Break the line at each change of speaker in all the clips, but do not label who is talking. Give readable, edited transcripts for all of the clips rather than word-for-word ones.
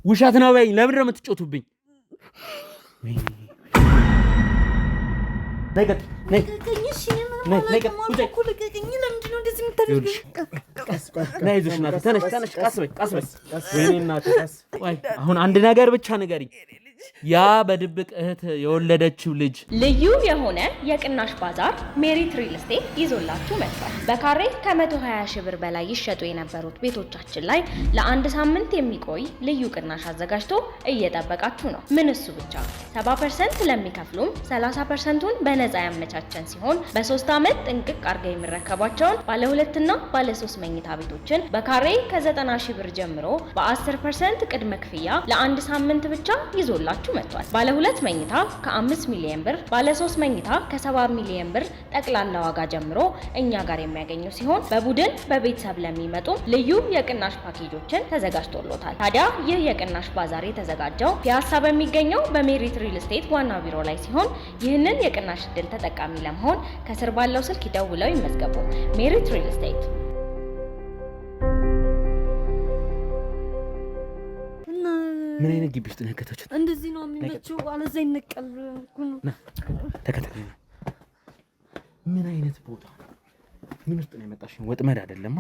ውሸት ነው በይ ለምን ነው የምትጮቱብኝ ነገጥ
ከኝሽ
አሁን አንድ ነገር ብቻ ንገሪኝ ያ በድብቅ እህት የወለደችው ልጅ
ልዩ የሆነ የቅናሽ ባዛር ሜሪት ሪል ስቴት ይዞላችሁ መጥቷል። በካሬ ከ120 ሺህ ብር በላይ ይሸጡ የነበሩት ቤቶቻችን ላይ ለአንድ ሳምንት የሚቆይ ልዩ ቅናሽ አዘጋጅቶ እየጠበቃችሁ ነው። ምን እሱ ብቻ 70% ለሚከፍሉም 30%ን በነፃ ያመቻቸን ሲሆን በ3 ዓመት ጥንቅቅ አድርገው የሚረከቧቸውን ባለ 2 እና ባለ 3 መኝታ ቤቶችን በካሬ ከ90 ሺህ ብር ጀምሮ በ10% ቅድመ ክፍያ ለአንድ ሳምንት ብቻ ይዞላችሁ መጥቷል። ባለ 2 መኝታ ከ5 ሚሊዮን ብር፣ ባለ 3 መኝታ ከ7 ሚሊዮን ብር ጠቅላላ ዋጋ ጀምሮ እኛ ጋር የሚያገኙ ሲሆን በቡድን በቤተሰብ ለሚመጡ ልዩ የቅናሽ ፓኬጆችን ተዘጋጅቶሎታል። ታዲያ ይህ የቅናሽ ባዛር የተዘጋጀው ፒያሳ በሚገኘው በሜሪት ሪል ስቴት ዋና ቢሮ ላይ ሲሆን ይህንን የቅናሽ እድል ተጠቃሚ ለመሆን ከስር ባለው ስልክ ይደውለው ይመዝገቡ። ሜሪት ሪል ስቴት
ምን አይነት ግቢ ውስጥ ነከታችሁ?
እንደዚህ ነው የሚመቸው አለዛ ይነቀል
ነው ተከታተሉ። ምን አይነት ቦታ ምን ውስጥ ነው የመጣሽው? ወጥመድ አይደለማ?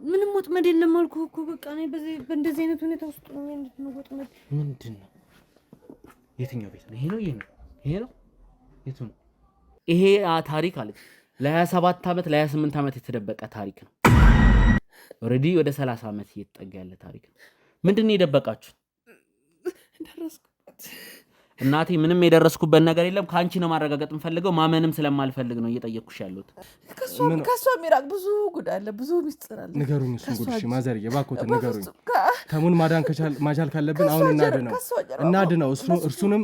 ምንም ወጥመድ የለም አልኩህ እኮ በቃ እኔ በእንደዚህ አይነት ሁኔታ ውስጥ ነው ምንድነው ወጥመድ?
ምንድነው? የትኛው ቤት ነው? ይሄ ነው ይሄ ነው የቱ ነው? ይሄ ታሪክ አለ ለ27 ዓመት ለ28 ዓመት የተደበቀ ታሪክ ነው። ኦሬዲ ወደ 30 ዓመት እየተጠጋ ያለ ታሪክ ነው። ምንድነው የደበቃችሁ?
ደረስኩበት
እናቴ ምንም የደረስኩበት ነገር የለም። ካንቺ ነው ማረጋገጥ እንፈልገው ማመንም ስለማልፈልግ ነው እየጠየቅኩሽ ያለሁት።
ከሷ ሚራቅ ብዙ ጉዳይ አለ፣ ብዙ ሚስጥር አለ።
ንገሩኝ፣ እሱን ጉድሽ ማዘር የባኮት ንገሩኝ። ተሙን ማዳን ማቻል ካለብን አሁን እናድነው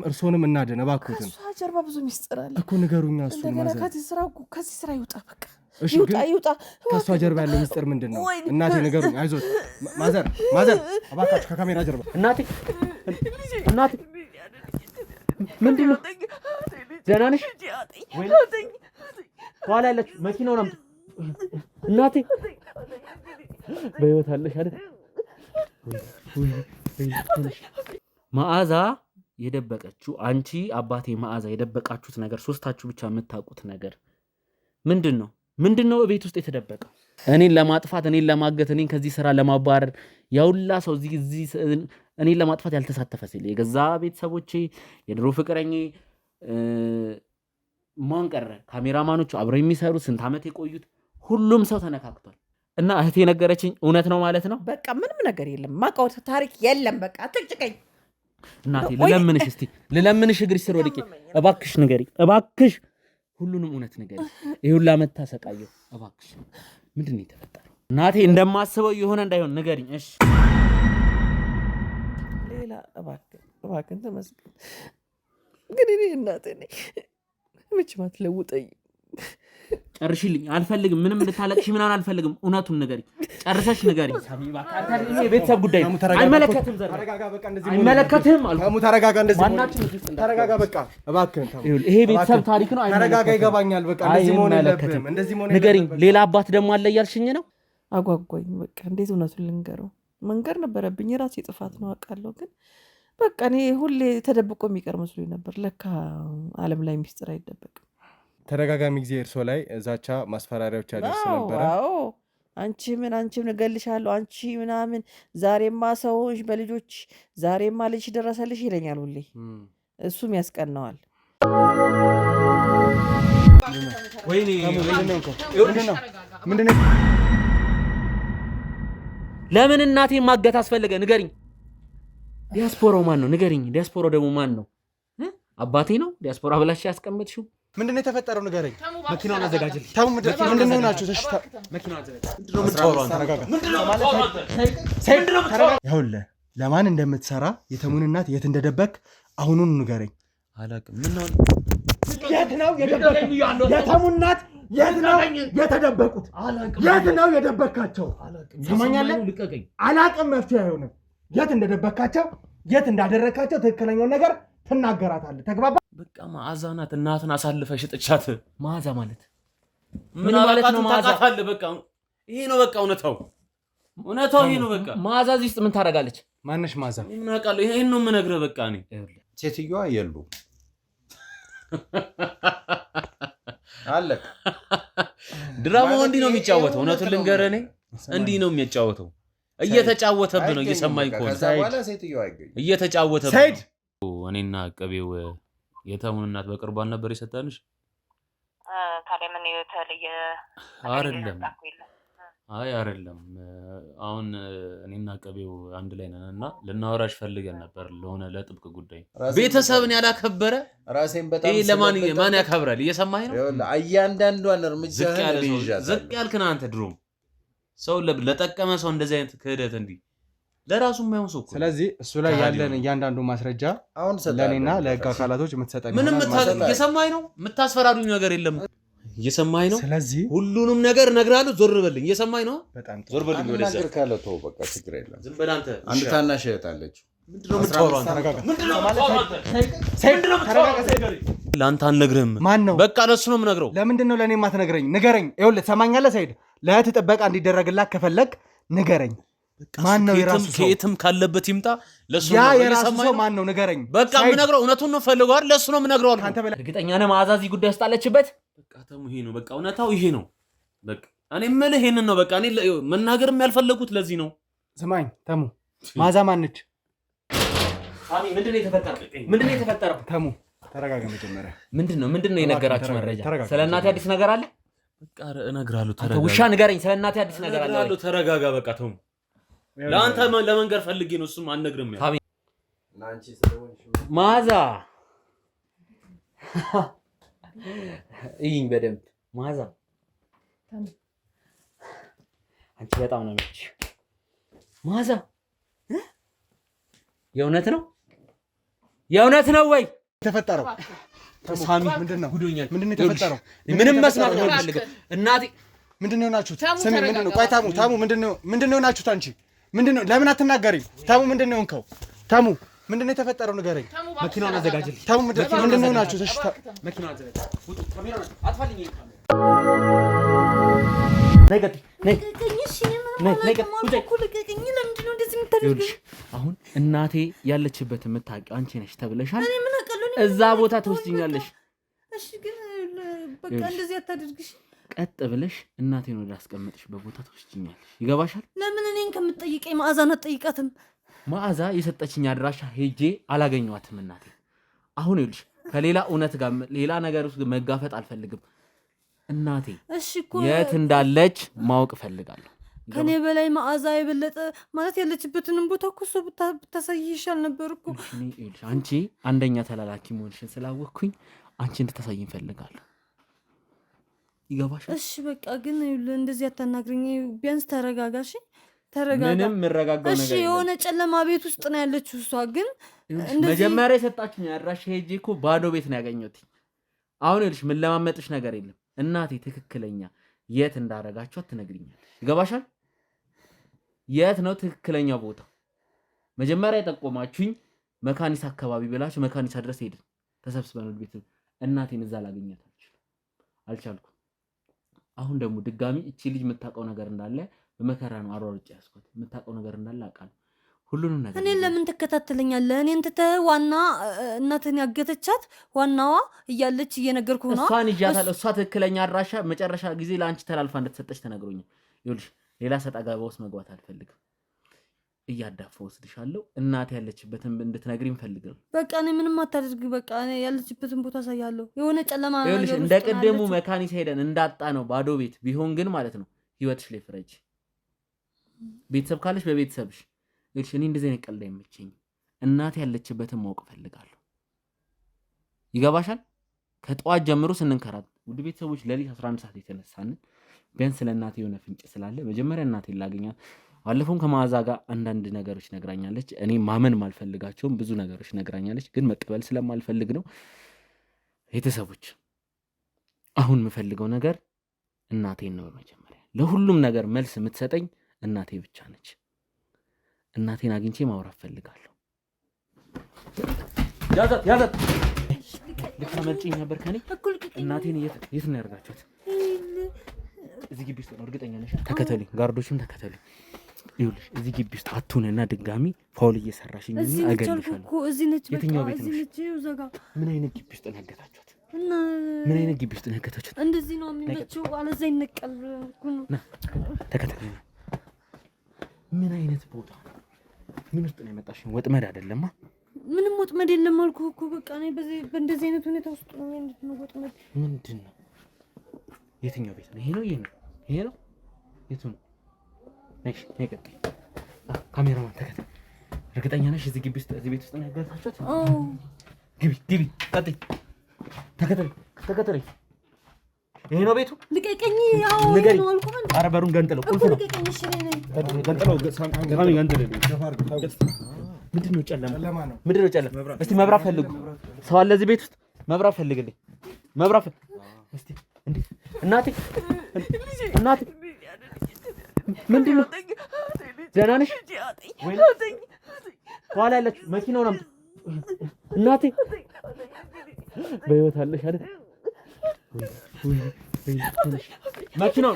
እርሱንም እናድነው ባኮትን።
ከሷ ጀርባ ብዙ ሚስጥር አለ
እኮ ንገሩኛ። እሱን ማዘር
ከዚህ ስራ ይውጣ በቃ ይውጣ።
ከሷ ጀርባ ያለው ሚስጥር ምንድነው? እናቴ ንገሩኝ። አይዞት ማዘር አባካችሁ ከካሜራ ጀርባ እናቴ ምንድነው? ደህና ነሽ? ኋላ ያለችው መኪናውን አምጥ። እናቴ በህይወት አለሽ አይደል? መዓዛ የደበቀችው አንቺ አባቴ መዓዛ የደበቃችሁት ነገር ሶስታችሁ ብቻ የምታውቁት ነገር ምንድነው? ቤት ውስጥ የተደበቀው እኔን ለማጥፋት እኔን ለማገት እኔን ከዚህ ስራ ለማባረር ያውላ ሰው እዚህ እኔን ለማጥፋት ያልተሳተፈ ሲል የገዛ ቤተሰቦቼ የድሮ ፍቅረኛ ማን ቀረ? ካሜራማኖቹ አብረው የሚሰሩ ስንት ዓመት የቆዩት ሁሉም ሰው ተነካክቷል። እና እህቴ ነገረችኝ እውነት ነው ማለት ነው።
በቃ ምንም ነገር የለም ማቃው ታሪክ የለም። በቃ አትጭቀኝ
እናቴ ልለምንሽ እግርሽ ስር ወድቄ እባክሽ ንገሪኝ እባክሽ ሁሉንም እውነት ንገሪኝ። ይሁላ መታሰቃየው እባክሽ ምንድነው የተፈጠረው? እናቴ እንደማስበው የሆነ እንዳይሆን ንገሪኝ እሺ።
ሌላ እባክህ ተመስገን። ግን እኔ እናቴ ነኝ መቼም አትለውጠኝ።
ጨርሽልኝ። አልፈልግም ምንም እንድታለቅሽ ምናምን አልፈልግም። እውነቱን ንገሪኝ ጨርሰሽ ንገሪኝ። ሳቢባ ካንተ የቤተሰብ ጉዳይ አይመለከትም። አይመለከትም አልኩ።
ተረጋጋ። እንደዚህ ተረጋጋ። በቃ እባክህ
ይሄ ቤተሰብ ታሪክ ነው።
ተረጋጋ። ይገባኛል። በቃ እንደዚህ መሆን የለብህም።
ንገሪኝ። ሌላ አባት ደግሞ አለ እያልሽኝ ነው?
አጓጓኝ። በቃ እንዴት እውነቱን ልንገረው? መንገር ነበረብኝ። የራሴ ጥፋት ነው አውቃለሁ። ግን በቃ እኔ ሁሌ ተደብቆ የሚቀር መስሎኝ ነበር። ለካ ዓለም ላይ ሚስጥር አይደበቅም።
ተደጋጋሚ ጊዜ እርሶ ላይ ዛቻ ማስፈራሪያዎች ያደርስ ነበረ።
አንቺም እገልሻለሁ አንቺ ምናምን ዛሬማ ሰዎች በልጆች ዛሬማ ልጅ ደረሰልሽ ይለኛል ሁሌ። እሱም ያስቀናዋል።
ምንድነው?
ለምን እናቴ ማገት አስፈልገ? ንገሪኝ። ዲያስፖራው ማን ነው? ንገሪኝ። ዲያስፖራው ደግሞ ማን ነው? አባቴ ነው ዲያስፖራ ብላሽ ያስቀመጥሽው?
ምንድነው የተፈጠረው? ንገረኝ።
መኪናውን አዘጋጅልኝ።
ምንድነው ናችሁ?
መኪናውን አዘጋጅ።
ይኸውልህ ለማን እንደምትሰራ የተሙን እናት የት እንደደበቅ አሁኑን ንገረኝ።
አላውቅም። ምን ነው
የት ነው የደበቁት? የተሙን እናት የት ነው የተደበቁት? የት ነው የደበካቸው? ሰማኛለህ? አላውቅም። መፍትሄ አይሆንም። የት እንደደበካቸው የት እንዳደረካቸው ትክክለኛውን ነገር ትናገራታለህ። ተግባባ?
በቃ መዓዛ ናት። እናትን አሳልፈሽ ጥቻት። መዓዛ ማለት ምን ማለት ነው? መዓዛ በቃ ይሄ ነው በቃ እውነታው ይሄ ነው በቃ። መዓዛ እዚህ ውስጥ ምን ታደርጋለች?
ማነሽ ማዛ?
ምን አውቃለሁ? ይሄን ነው የምነግርህ። በቃ እኔ
ሴትዮዋ የሉ አለ
ድራማው እንዲህ ነው የሚጫወተው። እውነቱን ልንገርህ እኔ እንዲህ ነው የሚጫወተው። እየተጫወተብህ ነው። እየሰማኝ እኮ ነው። እየተጫወተብህ
ሰይድ
እኔና ቅቤው የተሙን እናት በቅርቡ አልነበር የሰጠንሽ?
ታዲያ ምን የተለየ
አይደለም። አይ አይደለም። አሁን እኔና ቅቤው አንድ ላይ ነን እና ልናወራሽ ፈልገን ነበር ለሆነ ለጥብቅ ጉዳይ። ቤተሰብን ያላከበረ
ራሴን በጣም
ማን ያከብራል? እየሰማኸኝ ነው?
እያንዳንዷን እርምጃ
ዝቅ ያልክ ነህ አንተ። ድሮም ሰው ለጠቀመ ሰው እንደዚህ አይነት ክህደት እንዲህ ለራሱ የማይሆን ሰው እኮ።
ስለዚህ እሱ ላይ ያለን እያንዳንዱ ማስረጃ አሁን ለኔና ለህግ አካላቶች የምትሰጠኝ
ምንም እየሰማኸኝ ነው? የምታስፈራሩኝ ነገር የለም። እየሰማኸኝ ነው?
ስለዚህ
ሁሉንም ነገር እነግርሃለሁ። ዞር በልኝ። እየሰማኸኝ ነው?
በጣም
ዞር በልኝ። ወደዛ
ነገር ካለ ተው በቃ ችግር የለም።
ዝም በል አንተ።
አንድ ታናሽ እህት አለች።
ምንድነው የምታወራው አንተ? ምንድነው የምታወራው አንተ? ለአንተ አልነግርህም።
ማን ነው?
በቃ ለእሱ ነው የምነግረው።
ለምንድን ነው ለእኔ የማትነግረኝ? ንገረኝ። ይኸውልህ ትሰማኛለህ ሰይድ? ለእህት ጥበቃ እንዲደረግላት ከፈለግ ንገረኝ። ማን ነው የራሱ ሰው?
ከየትም ካለበት ይምጣ። ለሱ
ያ
ነው
የራሱ ሰው ማን ነው ንገረኝ።
በቃ የምነግረው እውነቱን ነው ፈልገው አይደል? ለሱ ነው የምነግረው አልኩ።
ካንተ በላይ
እርግጠኛ ነህ መዓዛ እዚህ ጉዳይ ውስጥ አለችበት?
በቃ ተሙ ይሄ ነው በቃ እውነታው ይሄ ነው። በቃ እኔ የምልህ ይሄንን ነው። በቃ እኔ መናገርም ያልፈለጉት ለዚህ ነው።
ስማኝ ተሙ፣ መዓዛ ማነች?
ሳሚ ምንድነው የተፈጠረው?
ተሙ ተረጋጋ መጀመሪያ።
ምንድነው የነገራችሁ መረጃ? ስለ እናቴ አዲስ ነገር አለ?
በቃ እነግርሃለሁ።
ተረጋጋ። ውሻ ንገረኝ፣ ስለ እናቴ አዲስ ነገር አለ?
እነግርሃለሁ። ተረጋጋ። በቃ ተሙ ለአንተ ለመንገር ፈልጌ ነው። እሱም አልነግርም።
መዓዛ እይኝ በደንብ መዓዛ፣ አንቺ በጣም ነው የምልሽ መዓዛ። የእውነት ነው ወይ
የተፈጠረው?
ሳሚ
ምንድነው?
ጉዶኛል።
ምንድነው የተፈጠረው?
ምንም መስማት ነው የምፈልገው እናቴ።
ምንድነው ናችሁት? ስሚ ምንድነው? ቆይ ታሙ ምንድነው ናችሁት? አንቺ ምንድነው? ለምን አትናገሪም? ታሙ ምንድነው እንከው? ታሙ ምንድነው የተፈጠረው? ንገረኝ።
መኪናውን አዘጋጅልኝ።
ታሙ ምንድነው ናችሁት? እሺ
መኪናውን አዘጋጅ። ውጡ። ካሜራውን አጥፋልኝ። አሁን እናቴ ያለችበት የምታውቂው አንቺ ነሽ ተብለሻል። እዛ ቦታ ትወስጂኛለሽ።
እሺ ግን በቃ እንደዚህ አታድርግሽ።
ቀጥ ብለሽ እናቴን ወደ አስቀመጥሽበት ቦታ ትወስጂኛለሽ። ይገባሻል?
ለምን እኔን ከምትጠይቀኝ መዓዛን አትጠይቃትም?
መዓዛ የሰጠችኝ አድራሻ ሄጄ አላገኘኋትም እናቴ። አሁን ይኸውልሽ ከሌላ እውነት ጋር ሌላ ነገር ውስጥ መጋፈጥ አልፈልግም። እናቴ
እሺ እኮ
የት እንዳለች ማወቅ እፈልጋለሁ።
ከኔ በላይ መዓዛ የበለጠ ማለት ያለችበትንም ቦታ እኮ እሷ ብታሳይሻል ነበር እኮ።
አንቺ አንደኛ ተላላኪ መሆንሽን ስላወቅኩኝ አንቺ እንድታሳይኝ እፈልጋለሁ። ይገባሻል?
እሺ በቃ ግን እንደዚህ አታናግረኝ። ቢያንስ ተረጋጋሽ። ተረጋጋ።
ምንም የምረጋጋው ነገር
እሺ የሆነ ጨለማ ቤት ውስጥ ነው ያለችው እሷ። ግን
መጀመሪያ የሰጣችኝ አድራሻ ሄጄ እኮ ባዶ ቤት ነው ያገኘሁት። አሁን ይኸውልሽ ምን ለማመጥሽ ነገር የለም። እናቴ ትክክለኛ የት እንዳረጋችኋት ትነግሪኛለሽ። ይገባሻል? የት ነው ትክክለኛ ቦታ? መጀመሪያ የጠቆማችሁኝ መካኒሳ አካባቢ ብላችሁ መካኒሳ ድረስ ሄድን ተሰብስበን ወደ ቤት። እናቴን እዛ ላገኛት አልቻልኩም። አሁን ደግሞ ድጋሚ እቺ ልጅ የምታውቀው ነገር እንዳለ በመከራ ነው አሯሩጬ ያስኳት። የምታውቀው ነገር እንዳለ አውቃለሁ። ሁሉንም ነገር
እኔን ለምን ትከታተለኛለህ? እኔን ትተህ ዋና እናትህን ያገተቻት ዋናዋ እያለች እየነገርኩህ ነው።
እሷን ይዣታለሁ። እሷ ትክክለኛ አድራሻ መጨረሻ ጊዜ ለአንቺ ተላልፋ እንደተሰጠች ተነግሮኛል። ይኸውልሽ ሌላ ሰጣ ገባ ውስጥ መግባት አልፈልግም። እያዳፋ ወስድሻለሁ። እናቴ ያለችበትን እንድትነግሪኝ እፈልጋለሁ።
በቃ እኔ ምንም አታድርግ። በቃ እኔ ያለችበትን ቦታ አሳያለሁ። የሆነ ጨለማ ነገር
ይኸውልሽ እንደ ቅድሙ መካኒሳ ሄደን እንዳጣ ነው ባዶ ቤት ቢሆን ግን ማለት ነው ህይወትሽ ላይ ፍረጅ። ቤተሰብ ካለሽ በቤተሰብሽ። ይኸውልሽ እኔ እንደዚህ አይነት ቀልድ አይመቸኝም። እናቴ ያለችበትን ማወቅ እፈልጋለሁ። ይገባሻል? ከጠዋት ጀምሮ ስንንከራት ውድ ቤተሰቦች ለሊት 11 ሰዓት የተነሳን ቢያንስ ለእናቴ የሆነ ፍንጭ ስላለ መጀመሪያ እናቴን ላገኛት። ባለፈውም ከመዓዛ ጋር አንዳንድ ነገሮች ነግራኛለች። እኔ ማመን ማልፈልጋቸውም ብዙ ነገሮች ነግራኛለች፣ ግን መቀበል ስለማልፈልግ ነው። ቤተሰቦች አሁን የምፈልገው ነገር እናቴን ነው። መጀመሪያ ለሁሉም ነገር መልስ የምትሰጠኝ እናቴ ብቻ ነች። እናቴን አግኝቼ ማውራት ፈልጋለሁ። ያዛት ልታመልጪኝ ነበር ከኔ። እናቴን የት ነው ያደርጋችኋት? እዚህ ግቢ ውስጥ ነው። እርግጠኛ ነሽ? ተከተሉኝ፣ ጋርዶችም ተከተሉኝ።
ይኸውልሽ እዚህ ግቢ ውስጥ አትሁንና ድጋሚ ፋውል እየሰራሽኝ
አገልግሻለሁ። እዚህ ነች።
የትኛው ቤት ነው? ምን አይነት ግቢ ውስጥ ነው ያገታችኋት? ምን አይነት ግቢ ውስጥ ነው ያገታችኋት?
እንደዚህ ነው የሚመቸው። አለዛ ይነቀል ነው።
ተከታተይ። ምን አይነት ቦታ ነው? ምን ውስጥ ነው የመጣሽው? ወጥመድ አይደለማ?
ምንም ወጥመድ የለም አልኩህ እኮ። በቃ እኔ በእንደዚህ አይነት ሁኔታ ውስጥ ነው። ምንድነው ወጥመድ?
ምንድነው? የትኛው ቤት ነው? ይሄ ነው? ይሄ ነው? የቱ ነው? ነሽ ነቀጥ ካሜራማን ተከታተይ። እርግጠኛ ነሽ እዚህ ግቢ ውስጥ እዚህ ቤት ውስጥ ነው ያገታችኋት?
አዎ።
ግቢ ቀጥይ። ተከታተይ። ይሄ ነው ቤቱ?
ልቀቀኝ። ያው ነው አልኩህ።
ኧረ በሩን ገንጥለው። ቁልፍ ነው።
ልቀቀኝ። እሺ ነኝ
ገንጥለው። ሳሚ ገንጥለው። ምንድነው ጨለማ? ምንድነው ጨለማ? እስቲ መብራት ፈልጉ። ሰው አለ እዚህ ቤት ውስጥ? መብራት ፈልግልኝ። መብራት እስቲ እንዴ! እናቴ ምንድነው? ደህና ነሽ ወይ? ኋላ ያለች መኪናውን አምጥ። እናቴ በህይወት አለሽ አይደል?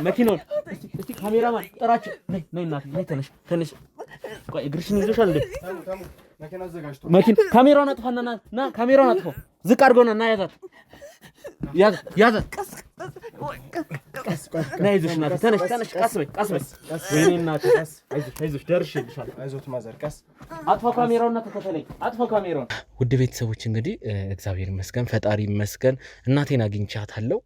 መኪናውን እስቲ ካሜራማን ጥራችሁ። ነይ እናቴ ነይ፣ ተነሽ። ቆይ እግርሽን ይዞሻል እንዴ?
መኪና አዘጋጅቶ
ካሜራውን አጥፋና ና ካሜራውን አጥፋው። ዝቅ አድርጎና ና ያዛት። ነይ ይዞሽ እናቴ ተነሽ። ቀስ በይ። ወይኔ እናቴ አይዞሽ፣ ደርሼልሻለሁ።
አይዞት ማዘር ቀስ።
አጥፋው ካሜራውና ተከተለኝ። አጥፋው ካሜራውን። ውድ ቤተሰቦች እንግዲህ እግዚአብሔር ይመስገን፣ ፈጣሪ ይመስገን እናቴን አግኝቻታለሁ።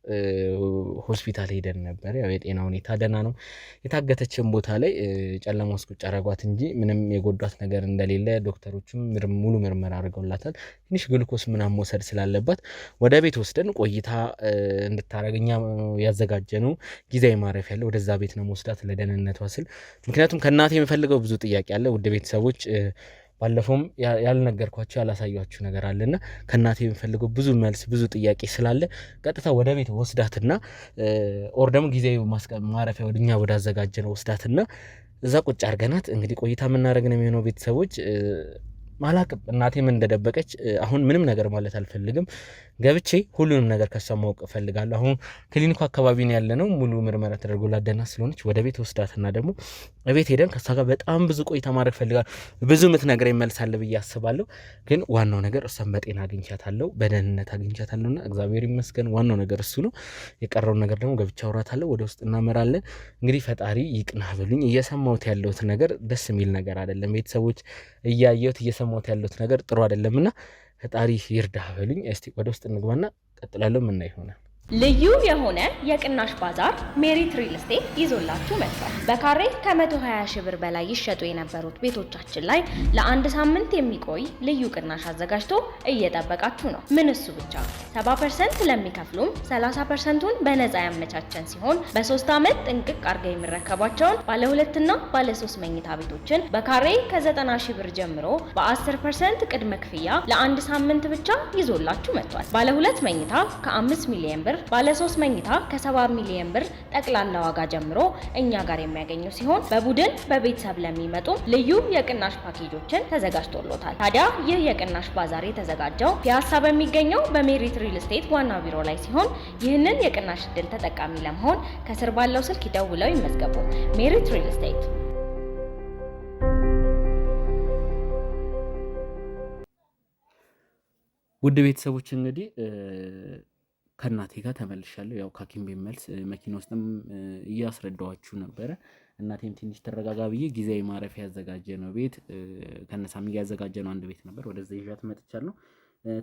ሆስፒታል ሄደን ነበር። ያው የጤና ሁኔታ ደህና ነው። የታገተችን ቦታ ላይ ጨለማ ውስጥ ቁጭ አደረጓት እንጂ ምንም የጎዷት ነገር እንደሌለ ዶክተሮችም ሙሉ ምርመራ አድርገውላታል። ትንሽ ግሉኮስ ምናምን መውሰድ ስላለባት ወደ ቤት ወስደን ቆይታ እንድታረግኛ ያዘጋጀነው ጊዜያዊ ማረፊያ ያለ ወደዛ ቤት ነው መወስዳት ለደህንነቷ ስል። ምክንያቱም ከእናቴ የምፈልገው ብዙ ጥያቄ አለ። ውድ ቤተሰቦች ባለፈውም ያልነገርኳችሁ ያላሳያችሁ ነገር አለና ከእናቴ የምፈልገው ብዙ መልስ ብዙ ጥያቄ ስላለ ቀጥታ ወደ ቤት ወስዳትና ኦር ደግሞ ጊዜያዊ ማረፊያ ወደኛ ወዳዘጋጀነው ወስዳትና እዛ ቁጭ አድርገናት እንግዲህ ቆይታ የምናደርግ ነው የሚሆነው። ቤተሰቦች ማላቅም እናቴ ምን እንደደበቀች አሁን ምንም ነገር ማለት አልፈልግም። ገብቼ ሁሉንም ነገር ከሷ ማወቅ እፈልጋለሁ። አሁን ክሊኒኩ አካባቢ ነው ያለነው። ሙሉ ምርመራ ተደርጎላት ደህና ስለሆነች ወደ ቤት ወስዳትና ደግሞ እቤት ሄደን ከሷ ጋር በጣም ብዙ ቆይታ ማድረግ እፈልጋለሁ። ብዙ ምትነግረኝ መልስ አለ ብዬ አስባለሁ። ግን ዋናው ነገር እሷን በጤና አግኝቻታለሁ፣ በደህንነት አግኝቻታለሁና እግዚአብሔር ይመስገን። ዋናው ነገር እሱ ነው። የቀረውን ነገር ደግሞ ገብቻ አውራታለሁ። ወደ ውስጥ እናመራለን። እንግዲህ ፈጣሪ ይቅና ብሉኝ። እየሰማሁት ያለሁት ነገር ደስ የሚል ነገር አይደለም። ቤተሰቦች እያየሁት እየሰማሁት ያለሁት ነገር ጥሩ አይደለምና ፈጣሪ ይርዳህ በሉኝ። እስቲ ወደ ውስጥ እንግባና ቀጥላለሁ። ምን ይሆናል?
ልዩ የሆነ የቅናሽ ባዛር ሜሪት ሪል ስቴት ይዞላችሁ መጥቷል። በካሬ ከ120 ሺህ ብር በላይ ይሸጡ የነበሩት ቤቶቻችን ላይ ለአንድ ሳምንት የሚቆይ ልዩ ቅናሽ አዘጋጅቶ እየጠበቃችሁ ነው። ምን እሱ ብቻ 70% ለሚከፍሉም 30%ቱን በነፃ ያመቻቸን ሲሆን በ3 ዓመት ጥንቅቅ አድርገው የሚረከቧቸውን ባለ 2 እና ባለ 3 መኝታ ቤቶችን በካሬ ከ90 ሺህ ብር ጀምሮ በ10% ቅድመ ክፍያ ለአንድ ሳምንት ብቻ ይዞላችሁ መጥቷል። ባለ 2 መኝታ ከ5 ሚሊዮን ብር፣ ባለ 3 መኝታ ከ7 ሚሊዮን ብር ጠቅላላ ዋጋ ጀምሮ እኛ ጋር የሚያገኙ ሲሆን በቡድን በቤተሰብ ለሚመጡ ልዩ የቅናሽ ፓኬጆችን ተዘጋጅቶሎታል። ታዲያ ይህ የቅናሽ ባዛር የተዘጋጀው ፒያሳ በሚገኘው በሜሪት ሪል ስቴት ዋና ቢሮ ላይ ሲሆን ይህንን የቅናሽ እድል ተጠቃሚ ለመሆን ከስር ባለው ስልክ ደውለው ይመዝገቡ። ሜሪት ሪል ስቴት።
ውድ ቤተሰቦች እንግዲህ ከእናቴ ጋር ተመልሻለሁ። ያው ከሐኪም ቤት መልስ መኪና ውስጥም እያስረዳኋችሁ ነበረ። እናቴም ትንሽ ተረጋጋ ብዬ ጊዜያዊ ማረፊያ ያዘጋጀ ነው ቤት ከነሳሚ ጋር ያዘጋጀ ነው አንድ ቤት ነበር። ወደዛ ይዣት መጥቻለሁ።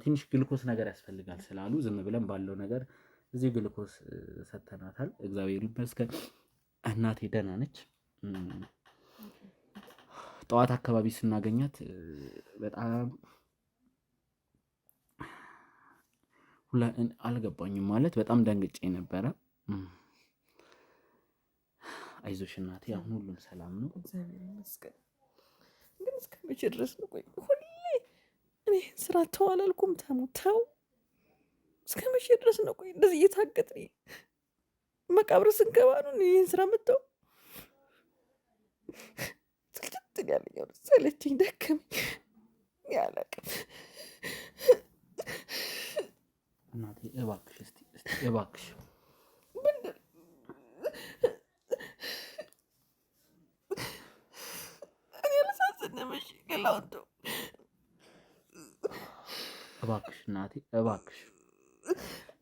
ትንሽ ግልኮስ ነገር ያስፈልጋል ስላሉ ዝም ብለን ባለው ነገር እዚህ ግልኮስ ሰተናታል። እግዚአብሔር ይመስገን እናቴ ደህና ነች። ጠዋት አካባቢ ስናገኛት በጣም አልገባኝም ማለት በጣም ደንግጬ ነበረ። አይዞሽ እናቴ አሁን ሁሉም ሰላም ነው፣
እግዚአብሔር ይመስገን። ግን እስከ መቼ ድረስ ነው? ቆይ ሁሌ እኔ ስራ ተው አላልኩም? ተው እስከ መቼ ድረስ ነው? ቆይ እንደዚህ እየታገጥን መቃብር ስንገባ ነው ይህን ስራ መተው? ስልችት ያለኝ ሰለችኝ፣ ደከመኝ ያላቅም።
እናቴ እባክሽ እስቲ እባክሽ እባክሽ እናቴ እባክሽ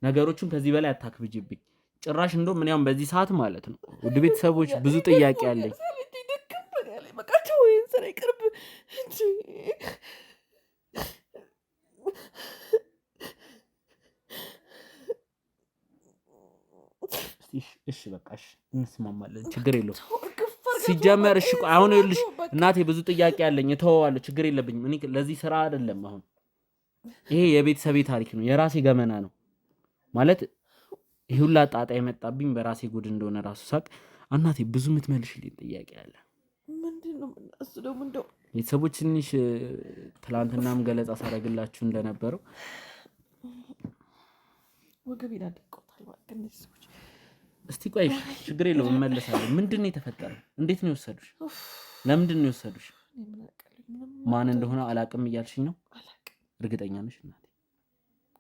ነገሮቹን ከዚህ በላይ አታክብጅብኝ። ጭራሽ እንደውም ምን ያው በዚህ ሰዓት ማለት ነው ውድ ቤተሰቦች ብዙ ጥያቄ አለኝ።
በቃ ተወኝ፣ ስራ ይቅርብ እንጂ
እሺ በቃ እሺ እንስማማለን፣ ችግር የለውም። ሲጀመር እሺ አሁን ይኸውልሽ እናቴ ብዙ ጥያቄ አለኝ፣ እተወዋለሁ፣ ችግር የለብኝም። እኔ ለዚህ ስራ አይደለም አሁን ይሄ የቤተሰቤ ታሪክ ነው፣ የራሴ ገመና ነው ማለት ይሄ ሁላ ጣጣ የመጣብኝ በራሴ ጉድ እንደሆነ ራሱ ሳቅ። እናቴ ብዙ የምትመልሽልኝ ጥያቄ አለ።
ምንድነው? እሱ ደግሞ እንደው
ቤተሰቦች ትንሽ ትላንትናም ገለጻ ሳደርግላችሁ እንደነበረው
ወገቤን አደቀውታል ማለት እነዚህ ሰዎች።
እስቲ ቆይ ችግር የለውም እመለሳለሁ። ምንድን ነው የተፈጠረው? እንዴት ነው የወሰዱሽ? ለምንድን ነው የወሰዱሽ? ማን እንደሆነ አላቅም እያልሽኝ ነው? እርግጠኛ ነሽ እናቴ?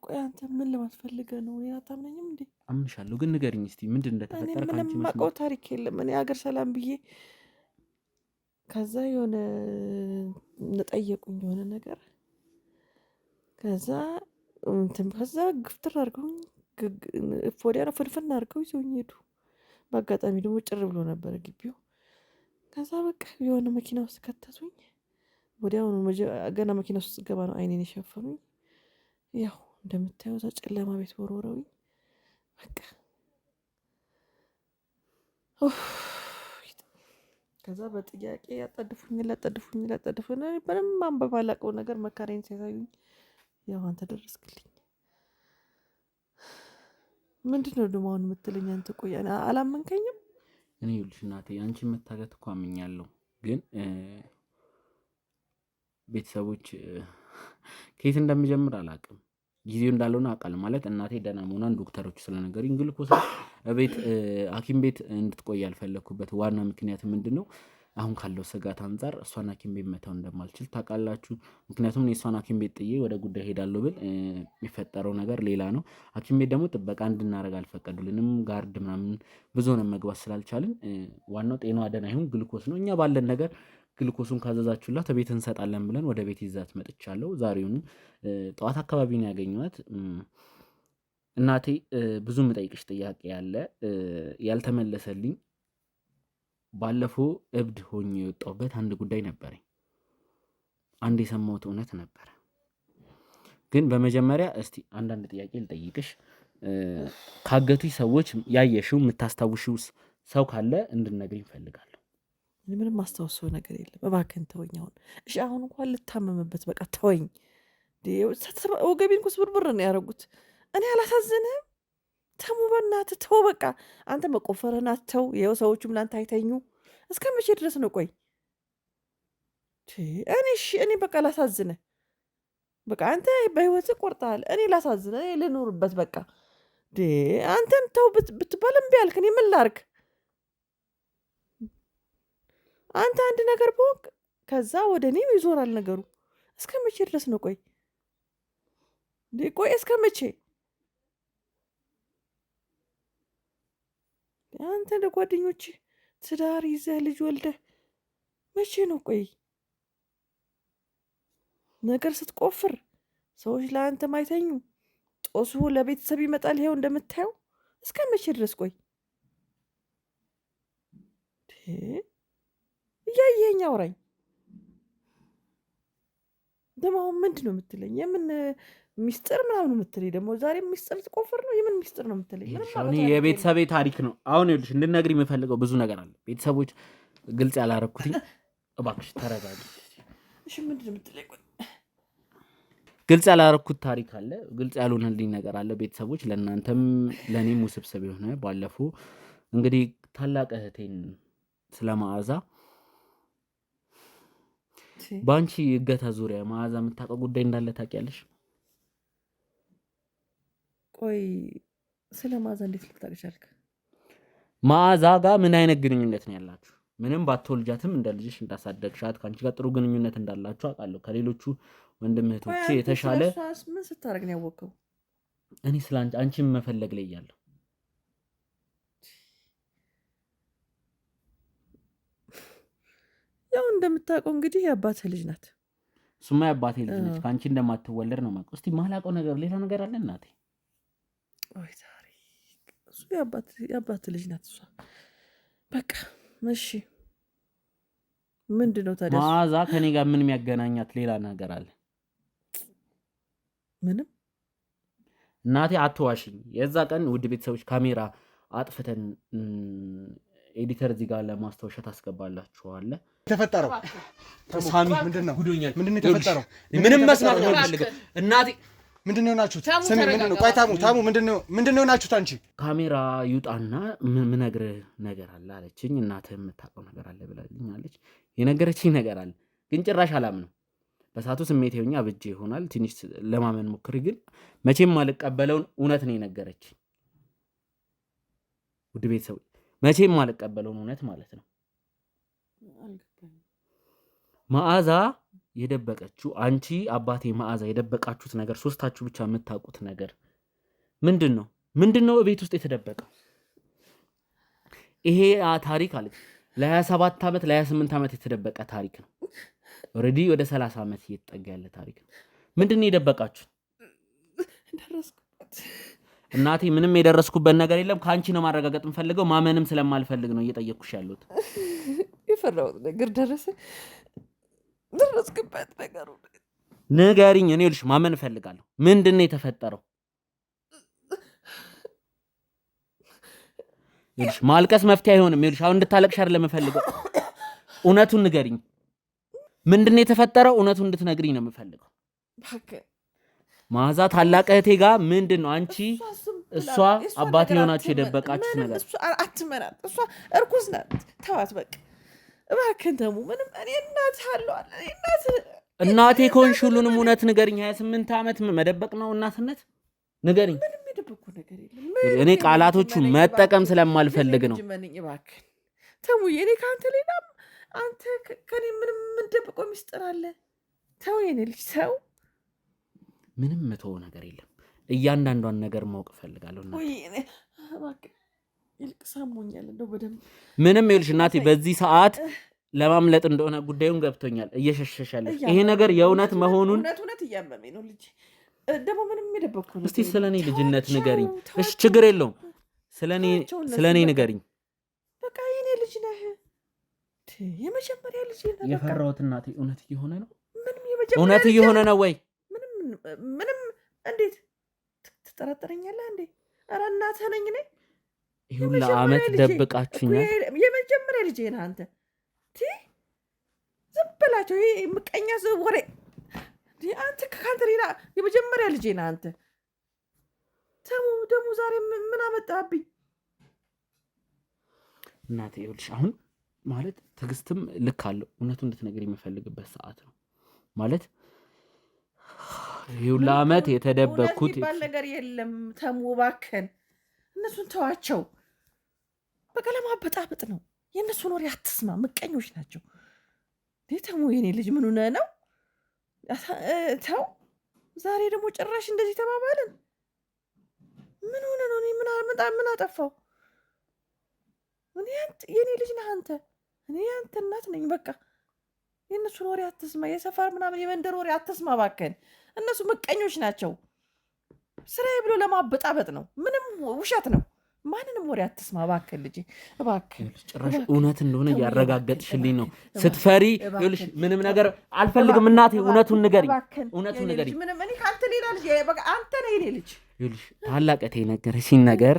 ቆይ አንተ ምን ለማስፈልገህ ነው? እኔን አታምነኝም እንዴ?
አምንሻለሁ፣ ግን ንገሪኝ እስቲ ምንድን እንደተፈጠረ
እኔ
ካንቺ
ምንም የማውቀው ታሪክ የለም። እኔ ሀገር ሰላም ብዬ ከዛ የሆነ ጠየቁኝ የሆነ ነገር ከዛ ግፍትር አድርገውኝ ወዲያ ነው ፍንፍን አድርገው ይዘውኝ ሄዱ። በአጋጣሚ ደግሞ ጭር ብሎ ነበረ ግቢው። ከዛ በቃ የሆነ መኪና ውስጥ ከተቱኝ። ወዲያውኑ ገና መኪና ውስጥ ገባ ነው አይኔን የሸፈኑኝ። ያው እንደምታየው እዛ ጨለማ ቤት ወርውረውኝ በቃ ከዛ በጥያቄ ያጣድፉኝ ምንም ማንበብ አላውቀው ነገር መካሪያን ሲያሳዩኝ ያው አንተ ደረስክልኝ። ምንድነው ደግሞ አሁን የምትለኝ አንተ? ቆይ አላመንከኝም?
እኔ ይኸውልሽ እናቴ አንቺ መታገት እኮ አምኛለሁ፣ ግን ቤተሰቦች ከየት እንደምጀምር አላውቅም። ጊዜው እንዳልሆነ አውቃለሁ። ማለት እናቴ ደህና መሆኗን ዶክተሮቹ ስለነገሩኝ ግሉኮስ ቤት ሐኪም ቤት እንድትቆይ ያልፈለኩበት ዋና ምክንያት ምንድን ነው? አሁን ካለው ስጋት አንጻር እሷን ሐኪም ቤት መተው እንደማልችል ታውቃላችሁ። ምክንያቱም እኔ እሷን ሐኪም ቤት ጥዬ ወደ ጉዳይ ሄዳለሁ ብል የሚፈጠረው ነገር ሌላ ነው። ሐኪም ቤት ደግሞ ጥበቃ እንድናደርግ አልፈቀዱልንም። ጋርድ ምናምን ብዙ ሆነን መግባት ስላልቻልን ዋናው ጤናዋ ደህና ይሁን ግሉኮስ ነው። እኛ ባለን ነገር ግሉኮሱን ካዘዛችሁላት ቤት እንሰጣለን ብለን ወደ ቤት ይዛት መጥቻለሁ። ዛሬውኑ ጠዋት አካባቢ ነው ያገኘኋት። እናቴ ብዙ የምጠይቅሽ ጥያቄ ያለ ያልተመለሰልኝ ባለፈው እብድ ሆኜ የወጣሁበት አንድ ጉዳይ ነበረኝ። አንድ የሰማሁት እውነት ነበረ። ግን በመጀመሪያ እስቲ አንዳንድ ጥያቄ ልጠይቅሽ። ካገቱኝ ሰዎች ያየሽው የምታስታውሽው ሰው ካለ እንድነግሪኝ እፈልጋለሁ።
ምንም ማስታወሰው ነገር የለም። እባክህን ተወኝ አሁን። እሺ አሁን እንኳን ልታመምበት በቃ ተወኝ። ወገቤን እኮ ስብርብር ነው ያደረጉት። እኔ አላሳዝንህም? ተሙ በእናትህ ተው በቃ። አንተ መቆፈርህን አትተው። ይኸው ሰዎቹም ላንተ አይተኙ። እስከ መቼ ድረስ ነው? ቆይ እኔ በቃ ላሳዝንህ። በቃ አንተ በህይወትህ ቆርጠሃል። እኔ ላሳዝንህ፣ እኔ ልኖርበት በቃ። አንተን ተው ብትባል እምቢ አልክ። እኔ ምን ላድርግ? አንተ አንድ ነገር በወቅ ከዛ ወደ እኔም ይዞራል ነገሩ። እስከ መቼ ድረስ ነው? ቆይ እስከ መቼ? አንተ ለጓደኞች ትዳር ይዘህ ልጅ ወልደህ መቼ ነው? ቆይ ነገር ስትቆፍር ሰዎች ለአንተ ማይተኙ ጦሱ ለቤተሰብ ይመጣል። ይሄው እንደምታየው እስከ መቼ ድረስ? ቆይ እያየኸኝ አውራኝ። ደግሞ አሁን ምንድን ነው የምትለኝ? የምን ሚስጥር ምናምን የምትለኝ? ደግሞ ዛሬ ሚስጥር ትቆፍር ነው? የምን ሚስጥር ነው የምትለኝ?
የቤተሰቤ ታሪክ ነው። አሁን ይኸውልሽ እንድነግር የምፈልገው ብዙ ነገር አለ። ቤተሰቦች ግልጽ ያላረኩትኝ፣ እባክሽ ተረጋጊ።
እሺ ምንድን ነው የምትለኝ?
ግልጽ ያላረኩት ታሪክ አለ፣ ግልጽ ያልሆነልኝ ነገር አለ። ቤተሰቦች ለእናንተም ለእኔም ውስብስብ የሆነ ባለፈው እንግዲህ ታላቅ እህቴን ስለ መዓዛ በአንቺ እገታ ዙሪያ መዓዛ የምታውቀው ጉዳይ እንዳለ ታውቂያለሽ?
ቆይ ስለ መዓዛ እንዴት ልታውቅ ቻልክ?
መዓዛ ጋር ምን አይነት ግንኙነት ነው ያላችሁ? ምንም ባትወልጃትም እንደ ልጅሽ እንዳሳደግሻት ከአንቺ ጋር ጥሩ ግንኙነት እንዳላችሁ አውቃለሁ። ከሌሎቹ ወንድም እህቶቼ የተሻለ።
ምን ስታደርግ ነው ያወቅኸው?
እኔ ስለ አንቺን መፈለግ ላይ እያለሁ
ያው እንደምታውቀው እንግዲህ የአባትህ ልጅ ናት።
እሱማ የአባቴ ልጅ ነች ከአንቺ እንደማትወለድ ነው የማውቀው። እስቲ ማላውቀው ነገር ሌላ ነገር አለ እናቴ?
ወይ ታሪክ እሱ የአባት ልጅ ናት እሷ። በቃ እሺ ምንድን ነው ታዲያ?
መዓዛ ከኔ ጋር ምን የሚያገናኛት ሌላ ነገር አለ?
ምንም
እናቴ አትዋሽኝ። የዛ ቀን ውድ ቤተሰቦች ካሜራ አጥፍተን ኤዲተር እዚህ ጋር ለማስታወሻ ታስገባላችኋለ።
የተፈጠረው ሳሚ ምንድነው? ምንድነው የተፈጠረው?
ምንም መስማት ነው ፈልገው እናቴ
ምንድነው ናችሁት? ስሚ ምንድነው? ቆይ ታሙ ምንድነው ናችሁት? አንቺ
ካሜራ ይውጣና ምነግርህ ነገር አለ አለችኝ። እናትህ የምታውቀው ነገር አለ ብላልኛለች። የነገረችኝ ነገር አለ ግን ጭራሽ አላምነው። በሳቱ ስሜት ይሆኛ ብጄ ይሆናል ትንሽ ለማመን ሞክሪ፣ ግን መቼም አልቀበለውን እውነት ነው የነገረችኝ። ውድ ቤተሰብ መቼም አልቀበለውን እውነት ማለት ነው። መዓዛ የደበቀችው አንቺ አባቴ መዓዛ የደበቃችሁት ነገር ሶስታችሁ ብቻ የምታውቁት ነገር ምንድነው? ምንድነው ቤት ውስጥ የተደበቀው? ይሄ ታሪክ አለ ለ27 ዓመት ለ28 ዓመት የተደበቀ ታሪክ ነው። ኦሬዲ ወደ 30 ዓመት እየተጠጋ ያለ ታሪክ ነው። ምንድነው የደበቃችሁት? እናቴ ምንም የደረስኩበት ነገር የለም። ካንቺ ነው ማረጋገጥ የምፈልገው። ማመንም ስለማልፈልግ ነው እየጠየቅኩሽ ያለሁት።
የፈራሁት ነገር ደረስክበት ነገሩ
ንገሪኝ። እኔ ልሽ ማመን እፈልጋለሁ። ምንድነው የተፈጠረው? ይልሽ ማልቀስ መፍትሄ አይሆንም። ይልሽ አሁን እንድታለቅሽ አይደለም የምፈልገው። እውነቱን ንገሪኝ። ምንድነው የተፈጠረው? እውነቱን እንድትነግሪኝ ነው የምፈልገው። መዓዛ ታላቅ እህቴ ጋር ምንድነው አንቺ እሷ አባቴ ሆናችሁ የደበቃችሁት ነገር?
አትመናት። እሷ እርኩስ ናት። ተዋት በቃ እባክህን ተሙ። ምንም እኔ እናት አለዋል
እናቴ ከሆንሽ ሁሉንም እውነት ንገሪኝ። 28 ዓመት መደበቅ ነው እናትነት? ንገሪኝ።
ምንም የደበቅኩ ነገር የለም።
እኔ ቃላቶቹን መጠቀም ስለማልፈልግ ነው።
እባክህን ተሙ፣ እኔ ከአንተ ሌላ አንተ ከኔ ምንም የምንደብቀው ሚስጥር አለ? ተው የኔ ልጅ ተው።
ምንም መተው ነገር የለም። እያንዳንዷን ነገር ማወቅ እፈልጋለሁ።
ይልቅ ሳሞኛል እንደው በደምብ
ምንም ይልሽ እናቴ፣ በዚህ ሰዓት ለማምለጥ እንደሆነ ጉዳዩን ገብቶኛል። እየሸሸሻለሽ ይሄ ነገር የእውነት መሆኑን
እውነት እያመመኝ ነው ልጅ። ደግሞ ምንም የደበቅኩ ነው።
እስቲ ስለኔ ልጅነት ንገሪኝ። እሺ ችግር የለውም። ስለኔ ንገሪኝ።
በቃ የኔ ልጅ ነህ። የመጀመሪያ ልጅ ነህ።
የፈራሁት እናቴ እውነት እየሆነ ነው።
እውነት
እየሆነ ነው ወይ?
ምንም እንዴት ትጠራጠረኛለህ እንዴ? ኧረ እናትህ ነኝ እኔ።
ይሁን ለዓመት ደብቃችሁኛል።
የመጀመሪያ ልጅ ነህ አንተ። ዝም በላቸው። ይሄ ምቀኛ ወሬ። አንተ ከአንተ ሌላ የመጀመሪያ ልጅ ነህ አንተ። ደግሞ ዛሬ ምን አመጣብኝ?
እናቴ ይኸውልሽ አሁን ማለት ትዕግስትም ልክ አለው። እውነቱን እንድትነግር የሚፈልግበት ሰዓት ነው ማለት ይሁን ለዓመት የተደበኩት
የሚባል ነገር የለም። ተሙ እባክህን እነሱን ተዋቸው። በቃ ለማበጣበጥ ነው። የእነሱን ወሬ አትስማ። ምቀኞች ናቸው። ተሙ የኔ ልጅ ምን ሆነህ ነው? ተው። ዛሬ ደግሞ ጭራሽ እንደዚህ ተባባልን። ምን ሆነ ነው? ምን አጠፋው? የኔ ልጅ ነህ አንተ። እኔ አንተ እናት ነኝ። በቃ የእነሱን ወሬ አትስማ። የሰፈር ምናምን የመንደር ወሬ አትስማ እባክህን። እነሱ ምቀኞች ናቸው። ስራዬ ብሎ ለማበጣበጥ ነው። ምንም ውሸት ነው። ማንንም ወሬ አትስማ እባክህን ልጄ፣ እባክህን።
ጭራሽ እውነት እንደሆነ እያረጋገጥሽልኝ ነው። ስትፈሪ ይኸውልሽ ምንም ነገር አልፈልግም እናቴ። እውነቱን ንገሪኝ። እውነቱን ንገሪኝ።
ምንም እኔ ከአንተ ሌላ ልጅ በቃ አንተ ነህ የኔ ልጅ።
ይኸውልሽ ታላቀቴ ነገረሽኝ ነገር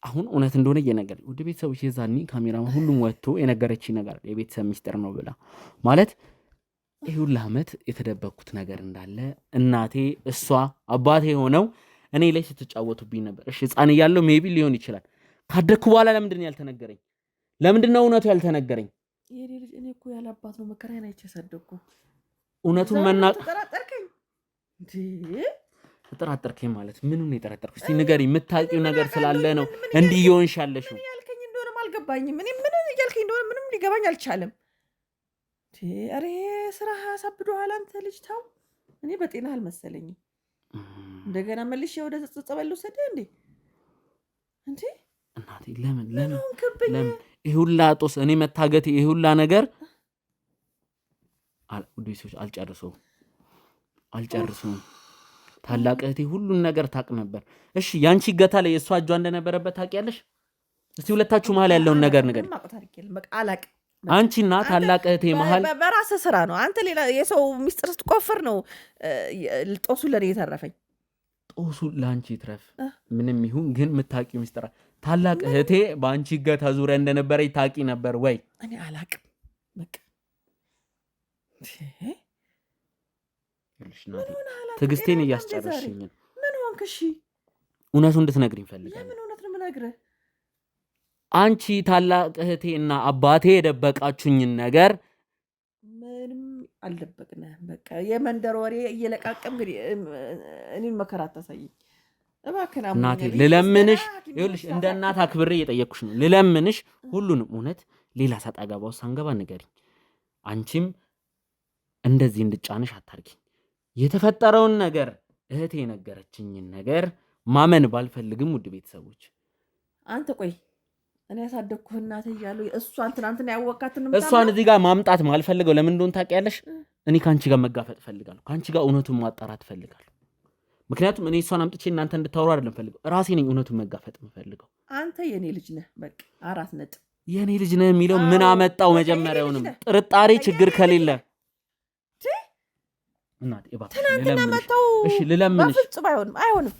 አሁን እውነት እንደሆነ እየነገረኝ ወደ ቤተሰቦች የዛኒ ካሜራ ሁሉም ወጥቶ የነገረችኝ ነገር የቤተሰብ ሚስጥር ነው ብላ ማለት ይህ ሁሉ ዓመት የተደበቅኩት ነገር እንዳለ እናቴ እሷ አባቴ ሆነው እኔ ላይ ስትጫወቱብኝ ነበር። እሺ ሕፃን እያለሁ ሜቢ ሊሆን ይችላል። ካደግኩ በኋላ ለምንድን ነው ያልተነገረኝ? ለምንድን ነው እውነቱ ያልተነገረኝ?
የኔ ልጅ እኔ እኮ ያለ አባት ነው መከራዬን አይቼ ያሳደግኩ።
እውነቱን መናቅ
ተጠራጠርከኝ እንዴ?
ተጠራጠርከኝ ማለት ምኑን ነው የጠረጠርኩሽ? እስቲ ንገሪኝ። የምታውቂው ነገር ስላለ ነው እንዲህ እየሆንሽ ያለሽው።
ምን ያልከኝ እንደሆነም አልገባኝም። እኔ ምን እያልከኝ እንደሆነ ምንም ሊገባኝ አልቻለም። ኧረ ስራህ አሳብዶሃል አንተ ልጅ ተው። እኔ በጤና አልመሰለኝም። እንደገና መልሼ ወደ ጸበል ልውሰድህ እንዴ? እንዴ
እናቴ ለምን ይሄ ሁላ ጦስ እኔ መታገቴ ይሄ ሁላ ነገር አልጨርሰውም። ታላቅ እህቴ ሁሉን ነገር ታቅ ነበር። እሺ ያንቺ እገታ ላይ የእሷ እጇ እንደነበረበት ታውቂያለሽ? እስቲ ሁለታችሁ መሀል ያለውን ነገር ንገሪኝ። አንቺና ታላቅ እህቴ መሀል
በራስህ ስራ ነው። አንተ ሌላ የሰው ሚስጥር ስትቆፍር ነው ጦሱ ለኔ የተረፈኝ።
ጦሱ ለአንቺ ይትረፍ። ምንም ይሁን ግን የምታውቂው ሚስጥር ታላቅ እህቴ በአንቺ እገታ ዙሪያ እንደነበረ ታውቂ ነበር ወይ?
እኔ አላቅም። በቃ
ትዕግስቴን እያስጨረሽኝ ነው።
ምን ሆንክ? እሺ
እውነቱን እንድትነግሪኝ ፈልጋለሁ።
የምን እውነት ነው የምነግርህ?
አንቺ ታላቅ እህቴ እና አባቴ የደበቃችሁኝን ነገር
ምንም አልደበቅንህም። በቃ የመንደር ወሬ እየለቃቀም እንግዲህ እኔን መከራ አታሳየኝ እባክህ።
እናቴ ልለምንሽ፣ ይኸውልሽ እንደ እናት አክብሬ እየጠየቅኩሽ ነው። ልለምንሽ ሁሉንም እውነት ሌላ ሰጣ ገባ ውስጥ ሳንገባ ንገሪኝ። አንቺም እንደዚህ እንድጫንሽ አታርጊኝ። የተፈጠረውን ነገር እህቴ የነገረችኝን ነገር ማመን ባልፈልግም ውድ ቤተሰቦች
አንተ ቆይ እኔ ያሳደግኩህ እናትህ እያለሁ እሷን ትናንትና ያወቃትን
እሷን እዚህ ጋር ማምጣት ማልፈልገው ለምን እንደሆነ ታውቂያለሽ? እኔ ከአንቺ ጋር መጋፈጥ እፈልጋለሁ። ከአንቺ ጋር እውነቱን ማጣራት እፈልጋለሁ። ምክንያቱም እኔ እሷን አምጥቼ እናንተ እንድታወሩ አይደለም ፈልገው፣ ራሴ ነኝ እውነቱን መጋፈጥ የምፈልገው።
አንተ የኔ ልጅ ነህ። በቃ 4 ነጥብ።
የኔ ልጅ ነህ የሚለው ምን አመጣው? መጀመሪያውንም ጥርጣሬ ችግር ከሌለ እናቴ እባክሽ
ትናንትና መጣው።
እሺ ልለምንሽ።
በፍጹም አይሆንም።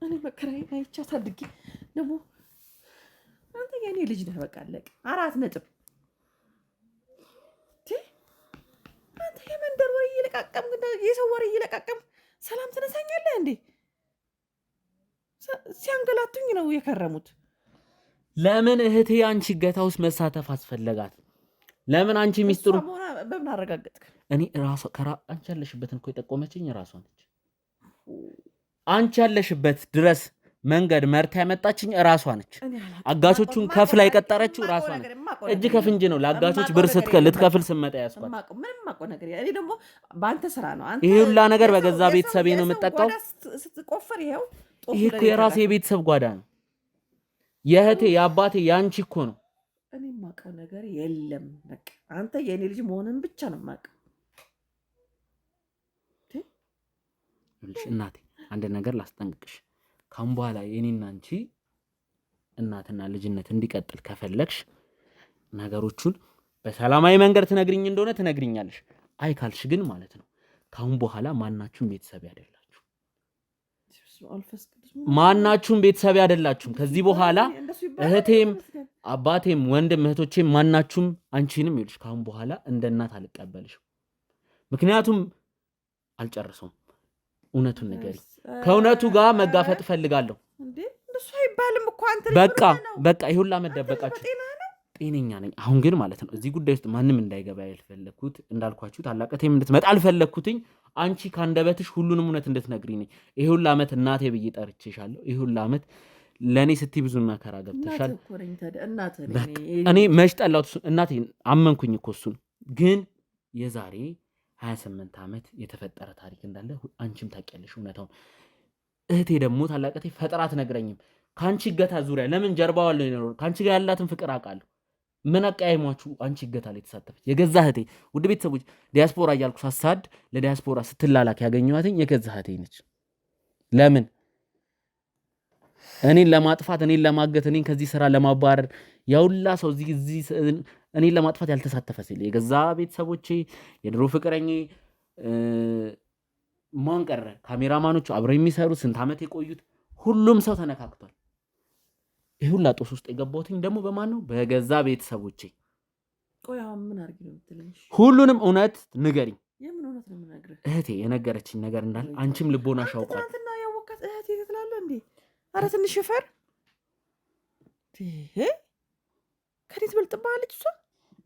እኔ መከራዬን አይቼ አሳድጌ ደግሞ አንተ የኔ ልጅ ነህ። በቃ አለቀ። 4 ነጥብ። አንተ የመንደር ወሬ እየለቃቀም የሰው ወሬ እየለቃቀም ሰላም ትነሳኛለህ እንዴ? ሲያንገላቱኝ ነው የከረሙት።
ለምን እህቴ አንቺ እገታ ውስጥ መሳተፍ አስፈለጋት? ለምን አንቺ ሚስጥሩ
በምን አረጋገጥክ?
እኔ አንቺ ያለሽበትን እኮ የጠቆመችኝ ራሷ ነች። አንቺ ያለሽበት ድረስ መንገድ መርታ ያመጣችኝ ራሷ ነች። አጋቾቹን ከፍላ የቀጠረችው ራሷ ነች። እጅ ከፍንጅ ነው ለአጋቾች ብር ልትከፍል ስመጣ ያስኳት።
ምንም ማውቀው ነገር እኔ ደግሞ በአንተ ስራ ነው።
ይሄ ሁላ ነገር በገዛ ቤተሰቤ ነው የምጠቃው።
ስትቆፍር ይሄው
ይሄ እኮ የራሴ የቤተሰብ ጓዳ ነው። የእህቴ የአባቴ የአንቺ እኮ ነው።
እኔ የማውቀው ነገር የለም። በቃ አንተ የእኔ ልጅ መሆንን ብቻ ነው የማውቀው።
እናቴ አንድ ነገር ላስጠንቅቅሽ። ካሁን በኋላ የኔና አንቺ እናትና ልጅነት እንዲቀጥል ከፈለግሽ ነገሮቹን በሰላማዊ መንገድ ትነግሪኝ እንደሆነ ትነግሪኛለሽ። አይ ካልሽ ግን ማለት ነው ካሁን በኋላ ማናችሁም ቤተሰብ አይደላችሁ። ማናችሁም ቤተሰብ አይደላችሁም። ከዚህ በኋላ እህቴም አባቴም ወንድም እህቶቼም ማናችሁም አንቺንም ይልሽ ካሁን በኋላ እንደ እናት አልቀበልሽም። ምክንያቱም አልጨርሰውም። እውነቱን ንገሪ። ከእውነቱ ጋር መጋፈጥ እፈልጋለሁ።
እንዴ እንደሱ አይባልም እኮ አንተ።
በቃ ይሁላ መደበቃችሁ። ጤነኛ ነኝ አሁን ግን ማለት ነው። እዚህ ጉዳይ ውስጥ ማንም እንዳይገባ ያልፈለኩት እንዳልኳችሁ ታላቀቴም እንድትመጣ አልፈለኩትኝ። አንቺ ካንደበትሽ ሁሉንም እውነት እንድትነግሪኝ ነኝ። ይሄ ሁላ ዓመት እናቴ ብዬ ጠርቼሻለሁ። ይሄ ሁላ ዓመት ለእኔ ስትይ ብዙ መከራ ገብተሻል። እኔ መች ጠላሁት እናቴ፣ አመንኩኝ እኮ እሱን። ግን የዛሬ 28 ዓመት የተፈጠረ ታሪክ እንዳለ አንቺም ታውቂያለሽ እውነታውን። እህቴ ደግሞ ታላቀቴ ፈጥራ አትነግረኝም። ከአንቺ እገታ ዙሪያ ለምን ጀርባዋ ላይ ነው ከአንቺ ጋር ያላትን ፍቅር አውቃለሁ። ምን አቀያይሟችሁ አንቺ እገታ ላይ ተሳተፈች የገዛ እህቴ። ውድ ቤተሰቦች ዲያስፖራ እያልኩ ሳሳድ ለዲያስፖራ ስትላላክ ያገኘኋትኝ የገዛ እህቴ ነች። ለምን እኔን ለማጥፋት እኔን ለማገት እኔን ከዚህ ስራ ለማባረር ያውላ ሰው እዚህ እኔን ለማጥፋት ያልተሳተፈ ሲል የገዛ ቤተሰቦቼ የድሮ ፍቅረኛ ማን ቀረ? ካሜራማኖቹ አብረው የሚሰሩት ስንት ዓመት የቆዩት ሁሉም ሰው ተነካክቷል። ይሄ ሁላ ጦስ ውስጥ የገባሁትኝ ደግሞ በማን ነው? በገዛ ቤተሰቦቼ።
ቆይ አሁን ምን አድርጊ ነው የምትለኝ?
ሁሉንም እውነት ንገሪኝ።
የምን እውነት ነው የምነግርህ?
እህቴ የነገረችኝ ነገር እንዳለ አንቺም ልቦናሽ ያውቃል።
ትናንትና ያወቃት እህቴ ትላለህ እንዴ? ኧረ ትንሽ ፈር ከኔ ትበልጥብሃለች እሷ።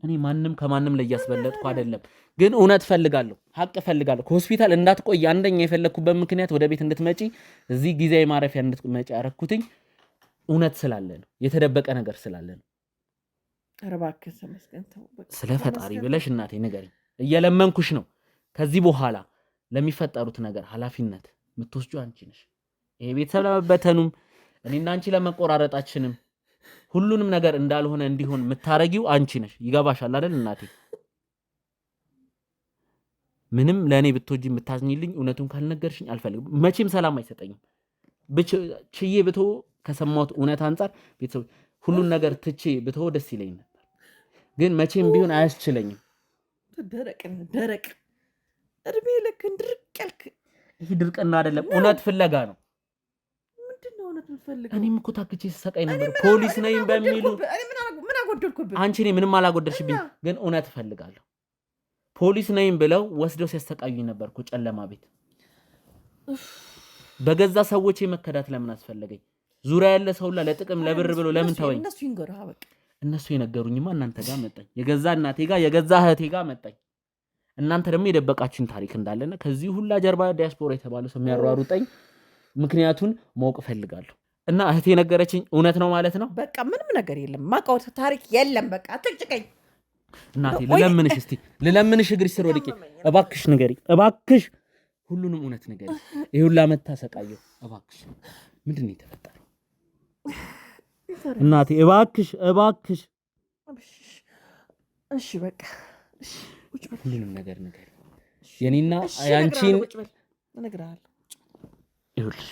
እኔ ማንም ከማንም ላይ እያስበለጥኩ አይደለም፣ ግን እውነት ፈልጋለሁ፣ ሀቅ ፈልጋለሁ። ከሆስፒታል እንዳትቆይ አንደኛ የፈለግኩበት ምክንያት ወደ ቤት እንድትመጪ እዚህ ጊዜያዊ ማረፊያ እንድትመጪ ያረኩትኝ እውነት ስላለ ነው፣ የተደበቀ ነገር ስላለ ነው።
ኧረ እባክህ ተመስገን።
ስለ ፈጣሪ ብለሽ እናቴ ንገሪኝ፣ እየለመንኩሽ ነው። ከዚህ በኋላ ለሚፈጠሩት ነገር ኃላፊነት የምትወስጂው አንቺ ነሽ። ይሄ ቤተሰብ ለመበተኑም እኔና አንቺ ለመቆራረጣችንም ሁሉንም ነገር እንዳልሆነ እንዲሆን የምታረጊው አንቺ ነሽ። ይገባሻል አይደል እናቴ? ምንም ለኔ ብትወጂ የምታዝኝልኝ እውነቱን ካልነገርሽኝ አልፈልግም። መቼም ሰላም አይሰጠኝም። ችዬ ብቶ ከሰማሁት እውነት አንፃር ቤተሰብ ሁሉን ነገር ትቼ ብቶ ደስ ይለኝ ነበር፣ ግን መቼም ቢሆን አያስችለኝም።
ደረቅ እድሜ ልክ እንድርቅ ያልክ።
ይህ ድርቅና አይደለም፣ እውነት ፍለጋ ነው።
ምንድነው እውነት የምትፈልገው?
እኔም እኮ ታክቼ ስሰቃይ ነበር ፖሊስ ነኝ በሚሉ።
ምን አጎደልኩብህ?
አንቺ እኔ ምንም አላጎደልሽብኝ፣ ግን እውነት እፈልጋለሁ። ፖሊስ ነኝ ብለው ወስደው ሲያሰቃዩኝ ነበር እኮ ጨለማ ቤት። በገዛ ሰዎች መከዳት ለምን አስፈለገኝ? ዙሪያ ያለ ሰውላ ለጥቅም ለብር ብሎ ለምን ተወኝ?
እነሱ ይንገሩህ። በቃ
እነሱ የነገሩኝማ እናንተ ጋር መጣኝ፣ የገዛ እናቴ ጋር የገዛ እህቴ ጋር መጣኝ። እናንተ ደግሞ የደበቃችን ታሪክ እንዳለና ከዚህ ሁላ ጀርባ ዲያስፖራ የተባለው ሰው የሚያሯሩጠኝ ምክንያቱን ማወቅ ፈልጋለሁ። እና እህቴ ነገረችኝ እውነት ነው ማለት ነው።
በቃ ምንም ነገር የለም፣ ማውቀው ታሪክ የለም። በቃ አትጭቀኝ
እናቴ። ልለምንሽ፣ እስቲ ልለምንሽ፣ እግርሽ ስር ወድቄ እባክሽ ንገሪ፣ እባክሽ ሁሉንም እውነት ንገሪ። ይሄ ሁላ መታሰቃየው፣ እባክሽ ምንድን ነው የተፈጠረው? እናቴ እባክሽ፣ እባክሽ።
እሺ በቃ እሺ፣
ሁሉንም ነገር ንገሪ። የኔና ያንቺን
እነግርሃለሁ።
ይኸውልሽ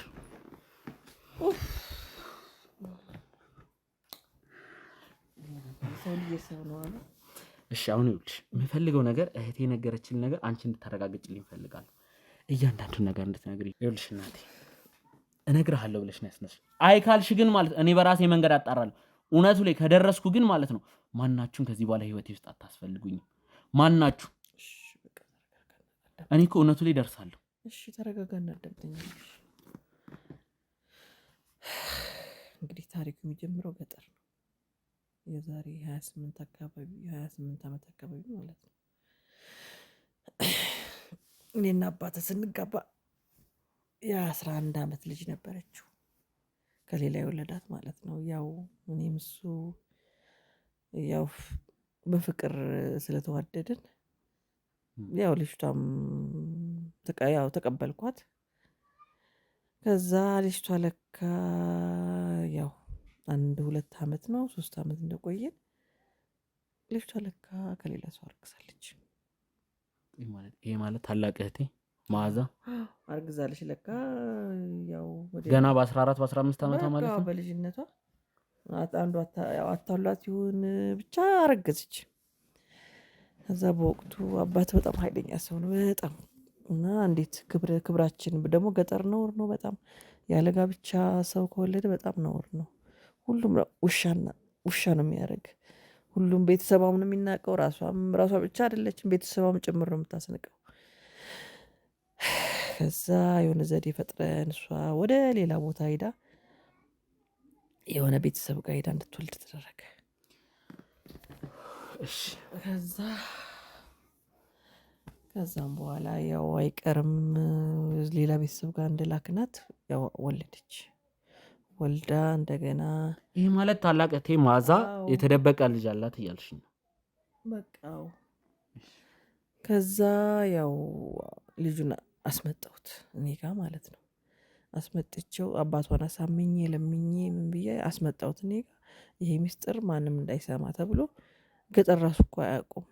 እሺ፣ አሁን ይኸውልሽ የምፈልገው ነገር እህቴ የነገረችኝ ነገር አንቺ እንድታረጋግጭልኝ እፈልጋለሁ። እያንዳንዱን ነገር እንድትነግሪኝ። ይኸውልሽ እናቴ እነግርሃለሁ ብለሽ ነው ያስነሳሽ። አይ ካልሽ ግን ማለት እኔ በራሴ መንገድ አጣራለሁ። እውነቱ ላይ ከደረስኩ ግን ማለት ነው ማናችሁም ከዚህ በኋላ ህይወቴ ውስጥ አታስፈልጉኝም። ማናችሁ። እኔ እኮ እውነቱ ላይ ደርሳለሁ።
እሺ ተረጋጋና አዳምጠኝ። እንግዲህ ታሪኩ የሚጀምረው ገጠር ነው። የዛሬ 28 ዓመት አካባቢ ማለት ነው። እኔና አባቴ ስንጋባ የ11 ዓመት ልጅ ነበረችው፣ ከሌላ የወለዳት ማለት ነው። ያው እኔም እሱ ያው በፍቅር ስለተዋደድን ያው ልጅቷም ያው ተቀበልኳት። ከዛ ልጅቷ ለካ ያው 1-2 ዓመት ነው 3 ዓመት እንደቆየን ልጅቷ ለካ ከሌላ ሰው አርግዛለች።
ይሄ ማለት ታላቅ እህቴ መዓዛ
አርግዛለች ለካ። ያው
ገና በ14 በ15 ዓመቷ ማለት ነው።
በልጅነቷ አንዷ ያው አታሏት ይሁን ብቻ አረገዘች። ከዛ በወቅቱ አባት በጣም ኃይለኛ ሰው ነው በጣም። እና እንዴት ክብራችን ደግሞ ገጠር ነውር ነው በጣም። ያለ ጋብቻ ሰው ከወለደ በጣም ነውር ነው። ሁሉም ውሻ ነው የሚያደርግ። ሁሉም ቤተሰቧም ነው የሚናቀው። ራሷ ብቻ አይደለችም ቤተሰቧም ጭምር ነው የምታስንቀው። ከዛ የሆነ ዘዴ ፈጥረን እሷ ወደ ሌላ ቦታ ሄዳ የሆነ ቤተሰብ ጋር ሄዳ እንድትወልድ ተደረገ።
እሺ
ከዛም በኋላ ያው አይቀርም ሌላ ቤተሰብ ጋር እንደላክናት ያው ወለደች። ወልዳ እንደገና
ይሄ ማለት ታላቅ እህቴ መዓዛ የተደበቀ ልጅ አላት እያልሽ ነው?
በቃው። ከዛ ያው ልጁን አስመጣሁት እኔ ጋር ማለት ነው። አስመጥቼው አባቷን አሳምኜ ለምኜ ምን ብዬ አስመጣሁት እኔ ጋር። ይሄ ሚስጥር ማንም እንዳይሰማ ተብሎ ገጠር ራሱ እኮ አያውቁም፣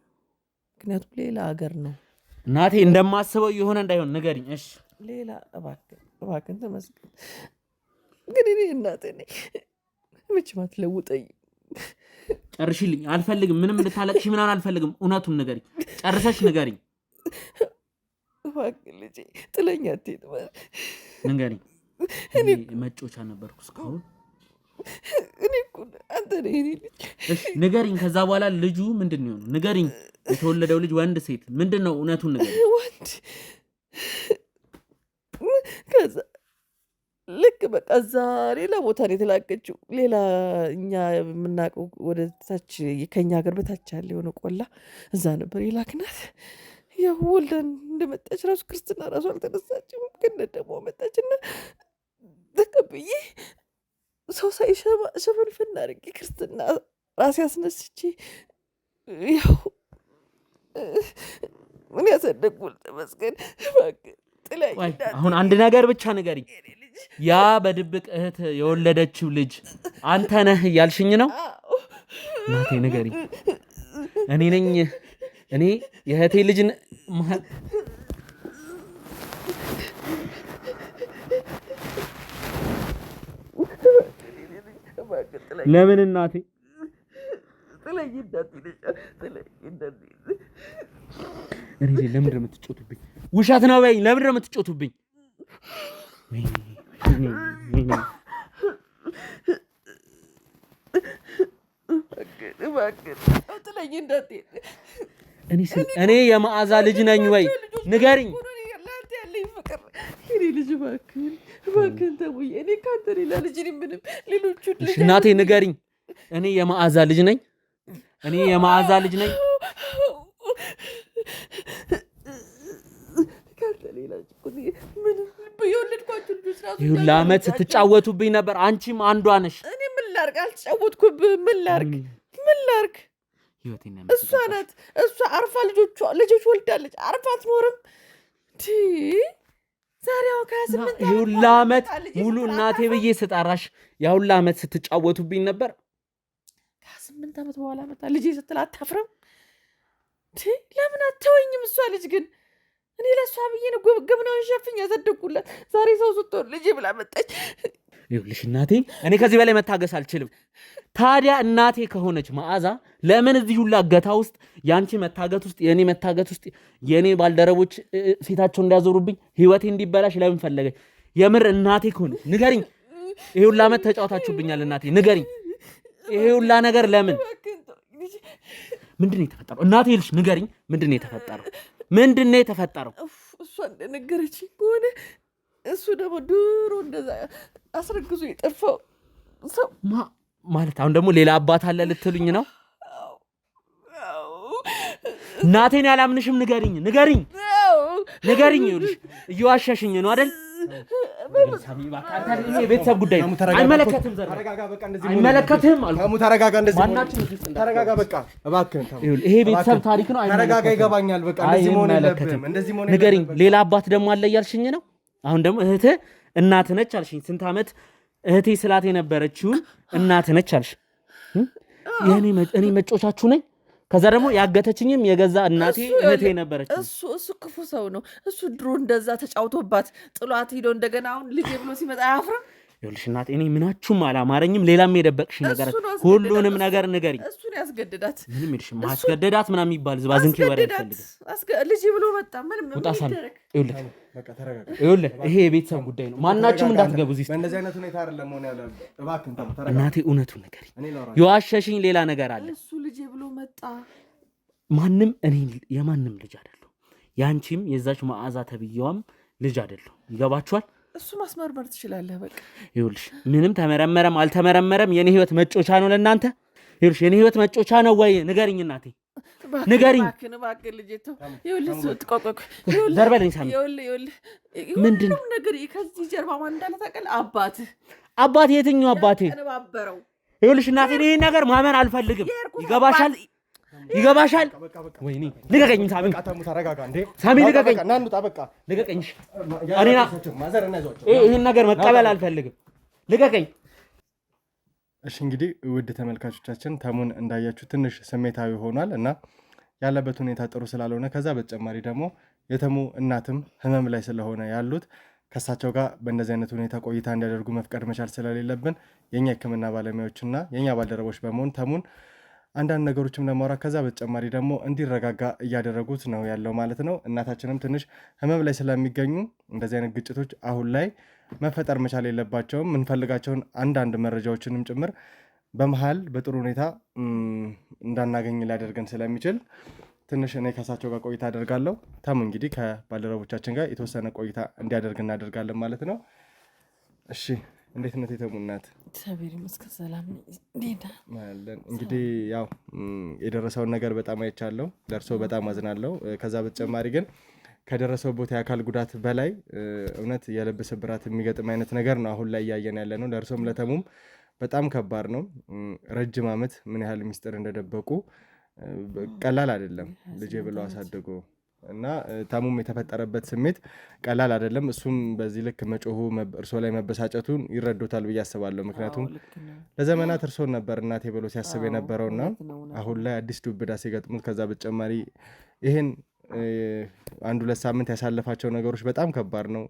ምክንያቱም ሌላ ሀገር ነው።
እናቴ እንደማስበው የሆነ እንዳይሆን ንገሪኝ። እሺ
ሌላ እባክህን ተመስገን። ግን እኔ እናቴ ነኝ መቼም አትለውጠኝም።
ጨርሽልኝ። አልፈልግም፣ ምንም እንድታለቅሽ ምናምን አልፈልግም። እውነቱን ንገሪኝ፣ ጨርሰሽ ንገሪኝ።
እባክህ ልጄ ጥለኝ አትሄድ።
ንገሪኝ። እኔ መጮቻ ነበርኩ እስካሁን።
እኔ እኮ አንተ ነህ የእኔ ልጅ።
እሺ ንገሪኝ። ከዛ በኋላ ልጁ ምንድን ነው የሆነው? ንገሪኝ። የተወለደው ልጅ ወንድ ሴት ምንድን ነው? እውነቱን ንገሪኝ።
ወንድ። ከዛ ልክ በቃ እዛ ሌላ ቦታ ነው የተላከችው። ሌላ እኛ የምናውቀው ወደ ታች ከኛ ሀገር በታች ያለ የሆነ ቆላ እዛ ነበር የላክናት። ያው ወልደን እንደመጣች ራሱ ክርስትና ራሱ አልተነሳችም። ግን ደግሞ መጣችና ተቀብዬ ሰው ሳይሸማ ሸፈንፈን አድርጌ ክርስትና ራሴ አስነስቼ ያው ምን ያሳደግኩል ተመስገን። እባክህ ጥላኝ።
አሁን አንድ ነገር ብቻ ንገሪኝ። ያ በድብቅ እህት የወለደችው ልጅ አንተ ነህ እያልሽኝ ነው? እናቴ ንገሪኝ። እኔ ነኝ እኔ የእህቴ ልጅ ለምን እናቴ እኔ ለምን የምትጮቱብኝ? ውሸት ነው በይኝ። ለምን የምትጮቱብኝ? እኔ የመዓዛ ልጅ ነኝ ወይ ንገሪኝ። እናቴ ንገሪኝ። እኔ የመዓዛ ልጅ ነኝ። እኔ የመዓዛ ልጅ ነኝ። ይሁን ለዓመት ስትጫወቱብኝ ነበር። አንቺም አንዷ ነሽ።
እኔ ምን ላድርግ? አልተጫወትኩብህ። ምን ላድርግ? እሷ ናት። እሷ አርፋ ልጆች ወልዳለች። አርፋ አትኖርም። ዛሬው ከ28
ይሁን ለዓመት ሙሉ እናቴ ብዬ ስጠራሽ ያው ለዓመት ስትጫወቱብኝ ነበር።
ከ8 ዓመት በኋላ መጣ ልጄ ስትል አታፍርም? ለምን አተወኝም? እሷ ልጅ ግን እኔ ለእሷ ብዬ ነው ግብናውን ሸፍኝ ያዘደኩላት። ዛሬ ሰው ስትሆን ልጄ ብላ መጣች።
ይኸውልሽ እናቴ፣ እኔ ከዚህ በላይ መታገስ አልችልም። ታዲያ እናቴ ከሆነች መዓዛ ለምን እዚህ ሁሉ እገታ ውስጥ ያንቺ መታገት ውስጥ የኔ መታገት ውስጥ የኔ ባልደረቦች ፊታቸው እንዲያዞሩብኝ ህይወቴ እንዲበላሽ ለምን ፈለገች? የምር እናቴ ከሆነች ንገሪኝ። ይሄ ሁሉ ዓመት ተጫውታችሁብኛል። እናቴ ንገሪኝ። ይሄ ሁሉ ነገር ለምን? ምንድነው የተፈጠረው? እናቴ ልሽ ንገሪኝ። ምንድነው የተፈጠረው? ምንድነው የተፈጠረው?
እሷ እንደነገረችኝ ከሆነ እሱ ደግሞ ድሮ እንደዛ አስረግዞ የጠፋው ሰው
ማለት አሁን ደግሞ ሌላ አባት አለ ልትሉኝ ነው? እናቴን ያላምንሽም። ንገሪኝ። ይኸውልሽ እየዋሻሽኝ ነው አይደል? የቤተሰብ ጉዳይ ነው። አይመለከትም። አይመለከትም።
ተረጋጋ። በቃ እባክህን።
ይሄ ቤተሰብ ታሪክ ነው።
ተረጋጋ። ይገባኛል። በቃ እንደዚህ መሆን የለብህም።
ንገሪኝ። ሌላ አባት ደግሞ አለ እያልሽኝ ነው? አሁን ደግሞ እህትህ እናት ነች አልሽኝ። ስንት ዓመት እህቴ ስላት የነበረችውን እናት ነች አልሽ። እኔ መጮቻችሁ ነኝ። ከዛ ደግሞ ያገተችኝም የገዛ እናቴ እህቴ ነበረች።
እሱ ክፉ ሰው ነው። እሱ ድሮ እንደዛ ተጫውቶባት ጥሏት ሄዶ እንደገና አሁን ልጄ ብሎ ሲመጣ አያፍርም?
ይኸውልሽ እናቴ፣ እኔ ምናችሁም አላማረኝም። ሌላም የደበቅሽ ነገር ሁሉንም ነገር ንገሪኝ።
እሱን ያስገድዳት።
ምንም ይልሽ ማስገደዳት ምናምን የሚባል ዝባዝንኬ ወሬ አልፈልግም።
ልጄ ብሎ መጣ። ምንም
ይደረግ። ይኸውልህ ይሄ የቤተሰብ ጉዳይ ነው። ማናችሁም እንዳትገቡ እዚህ።
በእንደዚህ አይነት ሁኔታ አይደለም ሆነ ያለው። እባክህን ተረጋጋ።
እናቴ እውነቱን ንገሪኝ። የዋሸሽኝ ሌላ ነገር አለ።
እሱ ልጄ ብሎ መጣ።
ማንም እኔ የማንም ልጅ አይደለሁ። ያንቺም የዛች መዓዛ ተብዬዋም ልጅ አይደለሁ። ይገባችኋል?
እሱ ማስመርመር ትችላለህ። በቃ
ይኸውልሽ ምንም ተመረመረም አልተመረመረም የኔ ህይወት መጮቻ ነው ለእናንተ። ይኸውልሽ የኔ ህይወት መጮቻ ነው ወይ? ንገሪኝ እናቴ ንገሪኝ።
እባክህ ልጄ ተው። ይኸውልህ ትቆቆቅ
ዘርበልኝ ሳሚ።
ምንድን ነው ነገር ከዚህ ጀርባ ማን እንዳለ ታውቃለህ?
አባቴ የትኛው አባቴ?
ተነባበረው።
ይኸውልሽ እናቴ ይሄን ነገር ማመን አልፈልግም። ይገባሻል? ወይኔ ልቀቀኝ ሳሚ።
ተረጋጋ እንዴ
ሳሚ ልቀቀኝ።
ናንጣ በቃ
ልቀቀኝ። ይሄን ነገር መቀበል አልፈልግም። ልቀቀኝ።
እሺ እንግዲህ ውድ ተመልካቾቻችን ተሙን እንዳያችሁ ትንሽ ስሜታዊ ሆኗል እና ያለበት ሁኔታ ጥሩ ስላልሆነ ከዛ በተጨማሪ ደግሞ የተሙ እናትም ህመም ላይ ስለሆነ ያሉት ከሳቸው ጋር በእንደዚህ አይነት ሁኔታ ቆይታ እንዲያደርጉ መፍቀድ መቻል ስለሌለብን የኛ ሕክምና ባለሙያዎችና የኛ ባልደረቦች በመሆን ተሙን አንዳንድ ነገሮችም ለማውራት ከዛ በተጨማሪ ደግሞ እንዲረጋጋ እያደረጉት ነው ያለው ማለት ነው። እናታችንም ትንሽ ህመም ላይ ስለሚገኙ እንደዚህ አይነት ግጭቶች አሁን ላይ መፈጠር መቻል የለባቸውም። የምንፈልጋቸውን አንዳንድ መረጃዎችንም ጭምር በመሀል በጥሩ ሁኔታ እንዳናገኝ ሊያደርገን ስለሚችል ትንሽ እኔ ከሳቸው ጋር ቆይታ አደርጋለሁ። ተሙ እንግዲህ ከባልደረቦቻችን ጋር የተወሰነ ቆይታ እንዲያደርግ እናደርጋለን ማለት ነው። እሺ እንዴት ነው የተሙ እናት?
እግዚአብሔር ይመስገን ሰላም ነኝ።
እንግዲህ ያው የደረሰውን ነገር በጣም አይቻለሁ። ደርሶ በጣም አዝናለሁ። ከዛ በተጨማሪ ግን ከደረሰው ቦታ የአካል ጉዳት በላይ እውነት የልብ ስብራት የሚገጥም አይነት ነገር ነው አሁን ላይ እያየን ያለ ነው። ለእርሶም ለተሙም በጣም ከባድ ነው። ረጅም ዓመት ምን ያህል ሚስጥር እንደደበቁ ቀላል አይደለም። ልጄ ብለው አሳድጎ እና ተሙም የተፈጠረበት ስሜት ቀላል አይደለም። እሱም በዚህ ልክ መጮሁ እርሶ ላይ መበሳጨቱን ይረዱታል ብዬ አስባለሁ። ምክንያቱም ለዘመናት እርሶን ነበር እናቴ ብሎ ሲያስብ የነበረውና አሁን ላይ አዲስ ዱብዳ ሲገጥሙት ከዛ በተጨማሪ ይሄን 1-2 ሳምንት ያሳለፋቸው ነገሮች በጣም ከባድ ነው።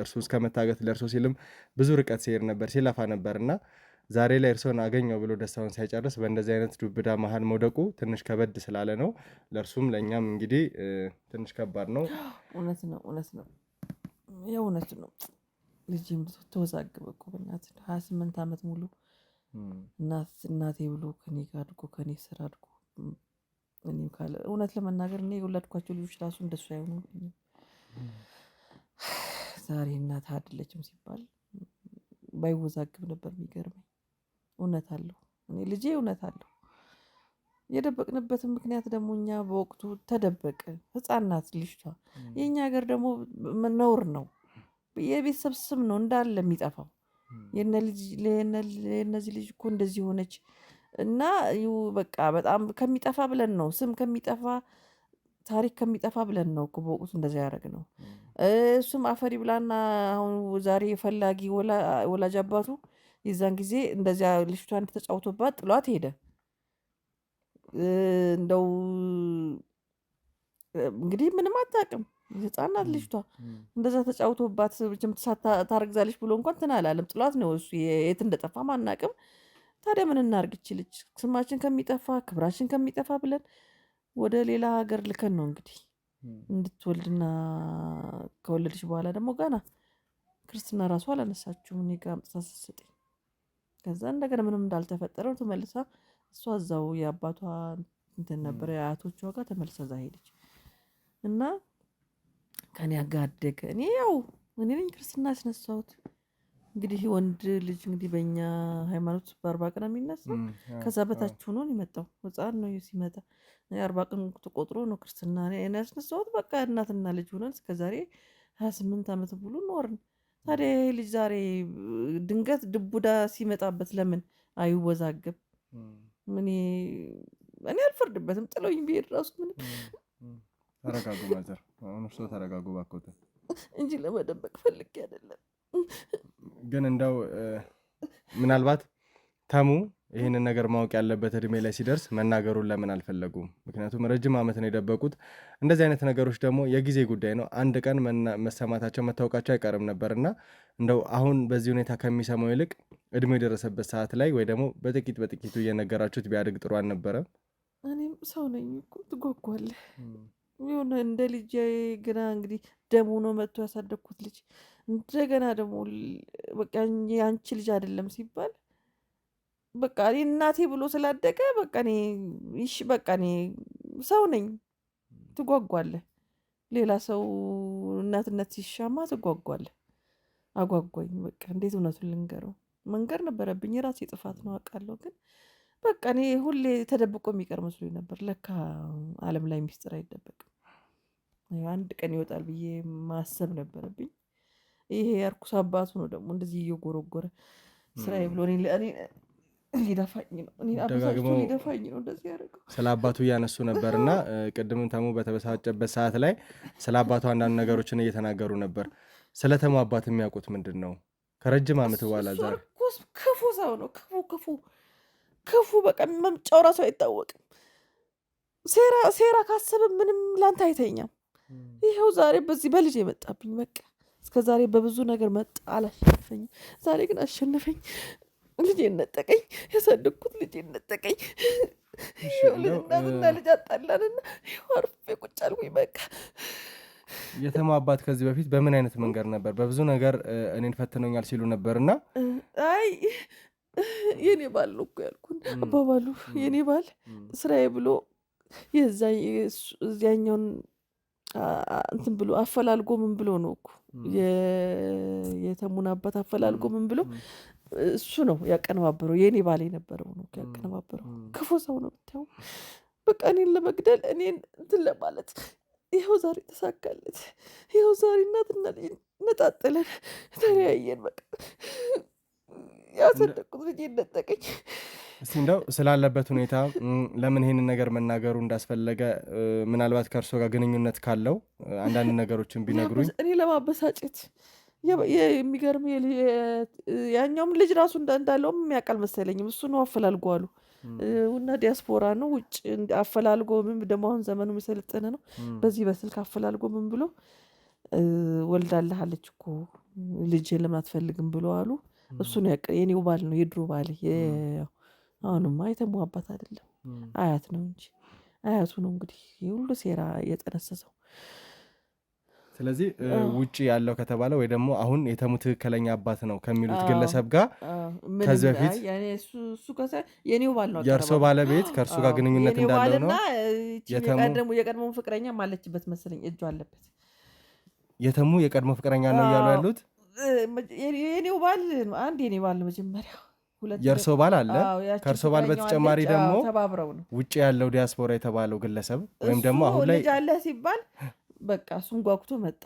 እርሱ እስከ መታገት ለእርሶ ሲልም ብዙ ርቀት ሲሄድ ነበር ሲለፋ ነበር እና ዛሬ ላይ እርሶን አገኘው ብሎ ደስታውን ሳይጨርስ በእንደዚህ አይነት ዱብዳ መሀል መውደቁ ትንሽ ከበድ ስላለ ነው። ለእርሱም ለእኛም እንግዲህ ትንሽ ከባድ ነው።
እውነት ነው የእውነት ነው። ልጅም ተወዛገበ እኮ በእናትህ 28 ዓመት ሙሉ እናቴ ብሎ ከኔ ጋር አድጎ ከኔ ስራ አድጎ እኔም ካለ እውነት ለመናገር እኔ የወለድኳቸው ልጆች ራሱ እንደሱ አይሆኑ። ዛሬ እናት አይደለችም ሲባል ባይወዛግብ ነበር የሚገርመኝ። እውነት አለው እኔ ልጄ እውነት አለው። የደበቅንበትን ምክንያት ደግሞ እኛ በወቅቱ ተደበቀ። ህፃን ናት ልጅቷ። የእኛ ሀገር ደግሞ ነውር ነው። የቤተሰብ ስም ነው እንዳለ የሚጠፋው። የነዚህ ልጅ እኮ እንደዚህ ሆነች እና በቃ በጣም ከሚጠፋ ብለን ነው ስም ከሚጠፋ ታሪክ ከሚጠፋ ብለን ነው እኮ በወቅቱ እንደዚያ ያደረግነው። እሱም አፈሪ ብላና አሁን ዛሬ ፈላጊ ወላጅ አባቱ የዛን ጊዜ እንደዚያ ልጅቷን ተጫውቶባት ጥሏት ሄደ። እንደው እንግዲህ ምንም አታውቅም ህፃናት ልጅቷ እንደዛ ተጫውቶባት ታረግዛለች ብሎ እንኳን እንትን አላለም። ጥሏት ነው እሱ የት እንደጠፋ ማናቅም። ታዲያ ምን እናርግ? ይች ልጅ ስማችን ከሚጠፋ ክብራችን ከሚጠፋ ብለን ወደ ሌላ ሀገር ልከን ነው እንግዲህ እንድትወልድና ከወለደች በኋላ ደግሞ ገና ክርስትና ራሱ አላነሳችሁም እኔ ጋር አምጥታ ስትሰጠኝ። ከዛ እንደገና ምንም እንዳልተፈጠረው ተመልሳ እሷ እዛው የአባቷ እንትን ነበር የአያቶቿ ጋር ተመልሳ እዛ ሄደች እና ከኔ አጋደገ። እኔ ነኝ ክርስትና ያስነሳሁት። እንግዲህ ወንድ ልጅ እንግዲህ በእኛ ሃይማኖት በ40 ቀን የሚነሳው ከዛ በታች ሆኖ ነው የመጣው። ህፃን ነው ሲመጣ 40 ቀን ተቆጥሮ ነው ክርስትና እኔ ያስነሳሁት። በቃ እናትና ልጅ ሆነን እስከዛሬ 28 ዓመት ሙሉ ኖርን። ታዲያ ይሄ ልጅ ዛሬ ድንገት ድቡዳ ሲመጣበት ለምን አይወዛገብ? እኔ አልፈርድበትም። ጥሎኝ ብሄድ ራሱ ምንም።
ተረጋጉ ማዘር፣ አሁን እርሶ ተረጋጉ ባክዎት
እንጂ ለመደበቅ ፈልጌ አይደለም።
ግን እንደው ምናልባት ተሙ ይህንን ነገር ማወቅ ያለበት እድሜ ላይ ሲደርስ መናገሩን ለምን አልፈለጉም? ምክንያቱም ረጅም ዓመት ነው የደበቁት። እንደዚህ አይነት ነገሮች ደግሞ የጊዜ ጉዳይ ነው። አንድ ቀን መሰማታቸው መታወቃቸው አይቀርም ነበር እና እንደው አሁን በዚህ ሁኔታ ከሚሰማው ይልቅ እድሜው የደረሰበት ሰዓት ላይ ወይ ደግሞ በጥቂቱ እየነገራችሁት ቢያድግ ጥሩ አልነበረም?
እኔም ሰው ነኝ እኮ ትጓጓለህ። የሆነ እንደ ልጅ ግና እንግዲህ ደም ሆኖ መጥቶ ያሳደግኩት ልጅ እንደገና ደግሞ በቃ የአንቺ ልጅ አይደለም ሲባል በቃ እኔ እናቴ ብሎ ስላደገ በቃ እኔ ሰው ነኝ። ትጓጓለህ። ሌላ ሰው እናትነት ሲሻማ ትጓጓለህ። አጓጓኝ። በቃ እንዴት እውነቱን ልንገረው? መንገር ነበረብኝ። የራሴ ጥፋት ነው አውቃለሁ። ግን በቃ እኔ ሁሌ ተደብቆ የሚቀር መስሎኝ ነበር። ለካ ዓለም ላይ ሚስጥር አይደበቅም። አንድ ቀን ይወጣል ብዬ ማሰብ ነበረብኝ። ይሄ እርኩስ አባቱ ነው ደግሞ እንደዚህ እየጎረጎረ ስራዬ ብሎ ሊደፋኝ ነው እንደዚህ ያደረገው።
ስለ አባቱ እያነሱ ነበር እና ቅድምም ተሙ በተበሳጨበት ሰዓት ላይ ስለ አባቱ አንዳንድ ነገሮችን እየተናገሩ ነበር። ስለ ተሙ አባት የሚያውቁት ምንድን ነው? ከረጅም ዓመት በኋላ ዛሬ
ክፉ ሰው ነው። ክፉ በቃ መምጫው ራሱ አይታወቅም። ሴራ ካሰበ ምንም ላንተ አይተኛም። ይኸው ዛሬ በዚህ በልጅ የመጣብኝ በቃ እስከ ዛሬ በብዙ ነገር መጣ አላሸነፈኝም። ዛሬ ግን አሸነፈኝ። ልጅ ነጠቀኝ። ያሳደግኩት ልጅ ነጠቀኝ። እናትና ልጅ አጣላንና አርፌ ቁጭ አልኩኝ በቃ።
የተሙ አባት ከዚህ በፊት በምን አይነት መንገድ ነበር? በብዙ ነገር እኔን ፈትነኛል ሲሉ ነበርና
አይ የኔ ባል ነው እኮ ያልኩን አባባሉ። የኔ ባል ስራዬ ብሎ እዚያኛውን እንትን ብሎ አፈላልጎ ምን ብሎ ነው እኮ የተሙን አባት አፈላልጎ ምን ብሎ እሱ ነው ያቀነባበረው። የኔ ባል የነበረው ነው ያቀነባበረው። ክፉ ሰው ነው ብታው። በቃ እኔን ለመግደል እኔን እንትን ለማለት ይኸው ዛሬ ተሳካለት። ይኸው ዛሬ እናትና ልጅ ነጣጥለን ተለያየን። በቃ ያሳደግኩት ልጅ ነጠቀኝ።
እስቲ እንደው ስላለበት ሁኔታ ለምን ይሄንን ነገር መናገሩ እንዳስፈለገ ምናልባት ከእርሶ ጋር ግንኙነት ካለው አንዳንድ ነገሮችን ቢነግሩኝ።
እኔ ለማበሳጨት የሚገርም ያኛውም ልጅ ራሱ እንዳለውም የሚያውቃል መሰለኝም። እሱ ነው አፈላልጎ አሉ እና ዲያስፖራ ነው ውጭ አፈላልጎ ምን ደግሞ አሁን ዘመኑ የሚሰለጥነ ነው። በዚህ በስልክ አፈላልጎ ምን ብሎ ወልዳለሃለች እኮ ልጅ ለምን አትፈልግም ብሎ አሉ። እሱ ነው የኔው ባል ነው የድሮ ባል። አሁንማ የተሙ አባት አይደለም አያት ነው እንጂ አያቱ ነው እንግዲህ ሁሉ ሴራ የጠነሰሰው።
ስለዚህ ውጪ ያለው ከተባለ ወይ ደግሞ አሁን የተሙ ትክክለኛ አባት ነው ከሚሉት ግለሰብ ጋር ከዚህ በፊት
እሱ የኔው ባል ነው
የእርሶ ባለቤት ከእርሱ ጋር ግንኙነት እንዳለው ነው።
የቀድሞ ፍቅረኛ ማለችበት መሰለኝ እጁ አለበት።
የተሙ የቀድሞ ፍቅረኛ ነው እያሉ ያሉት
የኔው ባል አንድ የኔ ባል መጀመሪያ
የእርሶ ባል አለ። ከእርሶ ባል በተጨማሪ ደግሞ
ተባብረው ነው
ውጭ ያለው ዲያስፖራ የተባለው ግለሰብ ወይም ደግሞ አሁን ላይ
ልጅ አለ ሲባል በቃ እሱም ጓጉቶ መጣ።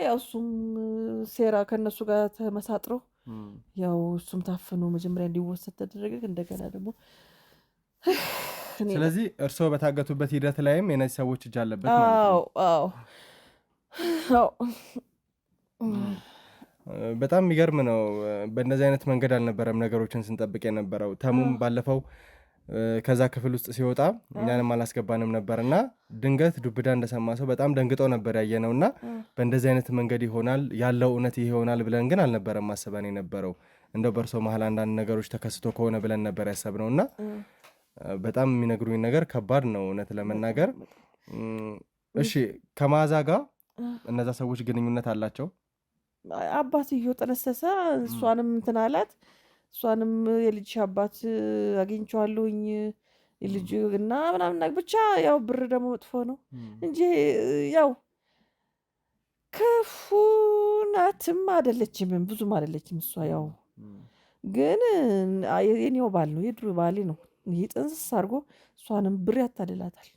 ያው እሱም ሴራ ከነሱ ጋር ተመሳጥሮ ያው እሱም ታፍኖ መጀመሪያ እንዲወሰድ ተደረገ። እንደገና ደግሞ
ስለዚህ እርስዎ በታገቱበት ሂደት ላይም የነዚህ ሰዎች እጅ አለበት ማለት ነው። በጣም የሚገርም ነው። በእነዚህ አይነት መንገድ አልነበረም ነገሮችን ስንጠብቅ የነበረው። ተሙም ባለፈው ከዛ ክፍል ውስጥ ሲወጣ እኛንም አላስገባንም ነበር እና ድንገት ዱብዳ እንደሰማ ሰው በጣም ደንግጦ ነበር ያየነው እና በእንደዚህ አይነት መንገድ ይሆናል ያለው እውነት ይሄ ይሆናል ብለን ግን አልነበረም ማሰበን የነበረው። እንደው በእርሶ መሀል አንዳንድ ነገሮች ተከስቶ ከሆነ ብለን ነበር ያሰብነው እና በጣም የሚነግሩኝ ነገር ከባድ ነው እውነት ለመናገር። እሺ ከመዓዛ ጋር እነዛ ሰዎች ግንኙነት አላቸው?
አባትየው ጠነሰሰ፣ እሷንም እንትን አላት። እሷንም የልጅ አባት አግኝቼዋለሁኝ የልጅ እና ምናምን ብቻ ያው ብር ደግሞ መጥፎ ነው እንጂ ያው ክፉ ናትም አይደለችም፣ ብዙም አይደለችም እሷ። ያው ግን የኔው ባል ነው የድሮ ባሌ ነው። ይህ ጥንስስ አድርጎ እሷንም ብር ያታልላታል።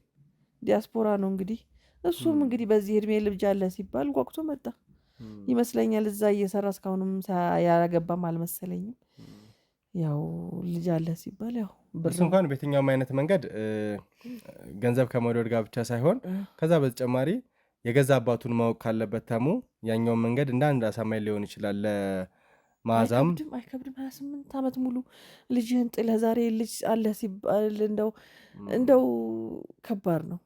ዲያስፖራ ነው እንግዲህ። እሱም እንግዲህ በዚህ እድሜ ልጅ አለ ሲባል ጓጉቶ መጣ ይመስለኛል። እዛ እየሰራ እስካሁንም ያላገባም አልመሰለኝም። ያው ልጅ አለ ሲባል ያው
እሱ እንኳን በየትኛውም አይነት መንገድ ገንዘብ ከመውደድ ጋር ብቻ ሳይሆን ከዛ በተጨማሪ የገዛ አባቱን ማወቅ ካለበት ተሙ ያኛውን መንገድ እንደ አንድ አሳማኝ ሊሆን ይችላል። ለመዓዛም
አይከብድም 28 ዓመት ሙሉ ልጅህን ጥለህ ዛሬ ልጅ አለ ሲባል እንደው ከባድ ነው።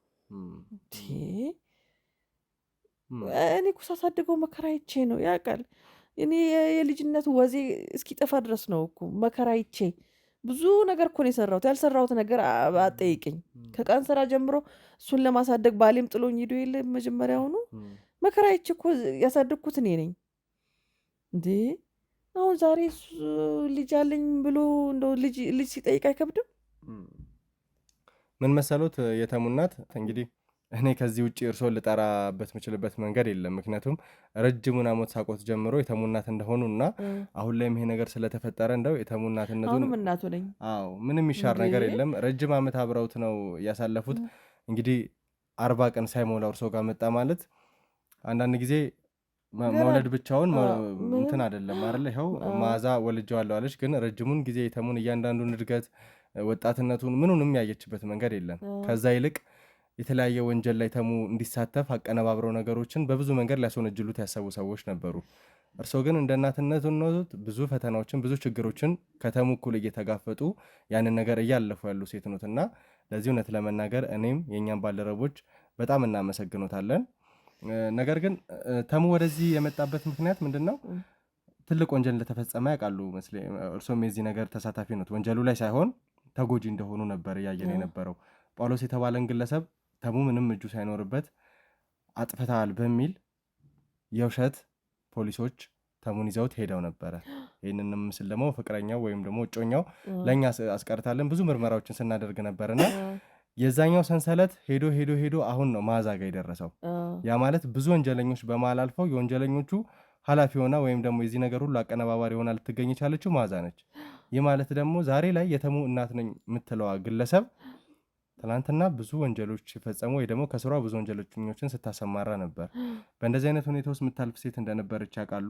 እኔ እኮ ሳሳድገው መከራይቼ ነው ያውቃል። እኔ የልጅነት ወዜ እስኪጠፋ ድረስ ነው እኮ መከራይቼ ብዙ ነገር እኮ ነው የሰራሁት። ያልሰራሁት ነገር አጠይቅኝ። ከቀን ስራ ጀምሮ እሱን ለማሳደግ ባሌም ጥሎኝ ሄዶ የለ መጀመሪያውኑ መከራይቼ እኮ ያሳደግኩት እኔ ነኝ እንዴ። አሁን ዛሬ ልጅ አለኝ ብሎ እንደው ልጅ ሲጠይቅ አይከብድም?
ምን መሰሎት የተሙ እናት እንግዲህ እኔ ከዚህ ውጭ እርስዎን ልጠራበት የምችልበት መንገድ የለም። ምክንያቱም ረጅሙን ዓመት ሳቆት ጀምሮ የተሙ እናት እንደሆኑ እና አሁን ላይም ይሄ ነገር ስለተፈጠረ እንደው የተሙ እናትነቱን
እናቱ ነኝ።
አዎ ምንም ይሻር ነገር የለም። ረጅም ዓመት አብረውት ነው ያሳለፉት። እንግዲህ 40 ቀን ሳይሞላው እርስዎ ጋር መጣ ማለት አንዳንድ ጊዜ መውለድ ብቻውን እንትን አይደለም አይደል? ይኸው መዓዛ ወልጄዋለሁ አለች፣ ግን ረጅሙን ጊዜ የተሙን እያንዳንዱን እድገት ወጣትነቱን ምኑንም ያየችበት መንገድ የለም። ከዛ ይልቅ የተለያየ ወንጀል ላይ ተሙ እንዲሳተፍ አቀነባብረው ነገሮችን በብዙ መንገድ ሊያስወነጅሉት ያሰቡ ሰዎች ነበሩ። እርስዎ ግን እንደ እናትነቱት ብዙ ፈተናዎችን ብዙ ችግሮችን ከተሙ እኩል እየተጋፈጡ ያንን ነገር እያለፉ ያሉ ሴት ኖት እና ለዚህ እውነት ለመናገር እኔም የእኛም ባልደረቦች በጣም እናመሰግኖታለን። ነገር ግን ተሙ ወደዚህ የመጣበት ምክንያት ምንድን ነው? ትልቅ ወንጀል እንደተፈጸመ ያውቃሉ መስለኝ። እርስዎም የዚህ ነገር ተሳታፊ ኖት። ወንጀሉ ላይ ሳይሆን ተጎጂ እንደሆኑ ነበር እያየን የነበረው። ጳውሎስ የተባለን ግለሰብ ተሙ ምንም እጁ ሳይኖርበት አጥፍተዋል በሚል የውሸት ፖሊሶች ተሙን ይዘውት ሄደው ነበረ። ይህንንም ምስል ደግሞ ፍቅረኛው ወይም ደግሞ እጮኛው ለእኛ አስቀርታለን ብዙ ምርመራዎችን ስናደርግ ነበርና የዛኛው ሰንሰለት ሄዶ አሁን ነው መዓዛ ጋር የደረሰው። ያ ማለት ብዙ ወንጀለኞች በመሃል አልፈው የወንጀለኞቹ ኃላፊ ሆና ወይም ደግሞ የዚህ ነገር ሁሉ አቀነባባሪ ሆና ልትገኝ የቻለችው መዓዛ ነች። ይህ ማለት ደግሞ ዛሬ ላይ የተሙ እናት ነኝ የምትለዋ ግለሰብ ትናንትና ብዙ ወንጀሎች ሲፈጸሙ ወይ ደግሞ ከስሯ ብዙ ወንጀለኞችን ስታሰማራ ነበር። በእንደዚህ አይነት ሁኔታ ውስጥ የምታልፍ ሴት እንደነበረች ያውቃሉ?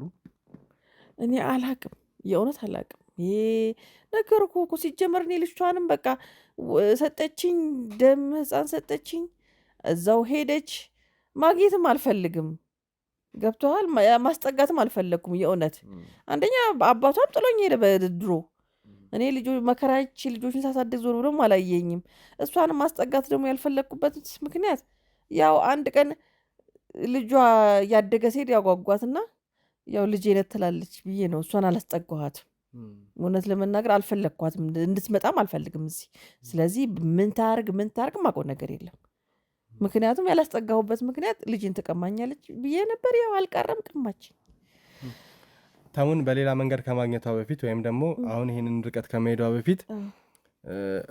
እኔ አላቅም፣ የእውነት አላቅም። ይሄ ነገር እኮ ሲጀመር እኔ ልጅቷንም በቃ ሰጠችኝ፣ ደም ህፃን ሰጠችኝ፣ እዛው ሄደች። ማግኘትም አልፈልግም። ገብቶሃል? ማስጠጋትም አልፈለግኩም። የእውነት አንደኛ አባቷም ጥሎኝ ሄደ በድሮ። እኔ መከራች ልጆችን ሳሳድግ ዞር ብሎም አላየኝም። እሷንም ማስጠጋት ደግሞ ያልፈለግኩበት ምክንያት ያው አንድ ቀን ልጇ ያደገ ሲሄድ ያጓጓትና ያው ልጄ ነት ትላለች ብዬ ነው እሷን አላስጠጋኋትም። እውነት ለመናገር አልፈለግኳትም፣ እንድትመጣም አልፈልግም እዚህ። ስለዚህ ምን ታርግ ማውቀው ነገር የለም። ምክንያቱም ያላስጠጋሁበት ምክንያት ልጅን ትቀማኛለች ብዬ ነበር። ያው አልቀረም፣ ቀማች።
ተሙን በሌላ መንገድ ከማግኘቷ በፊት ወይም ደግሞ አሁን ይህንን ርቀት ከመሄዷ በፊት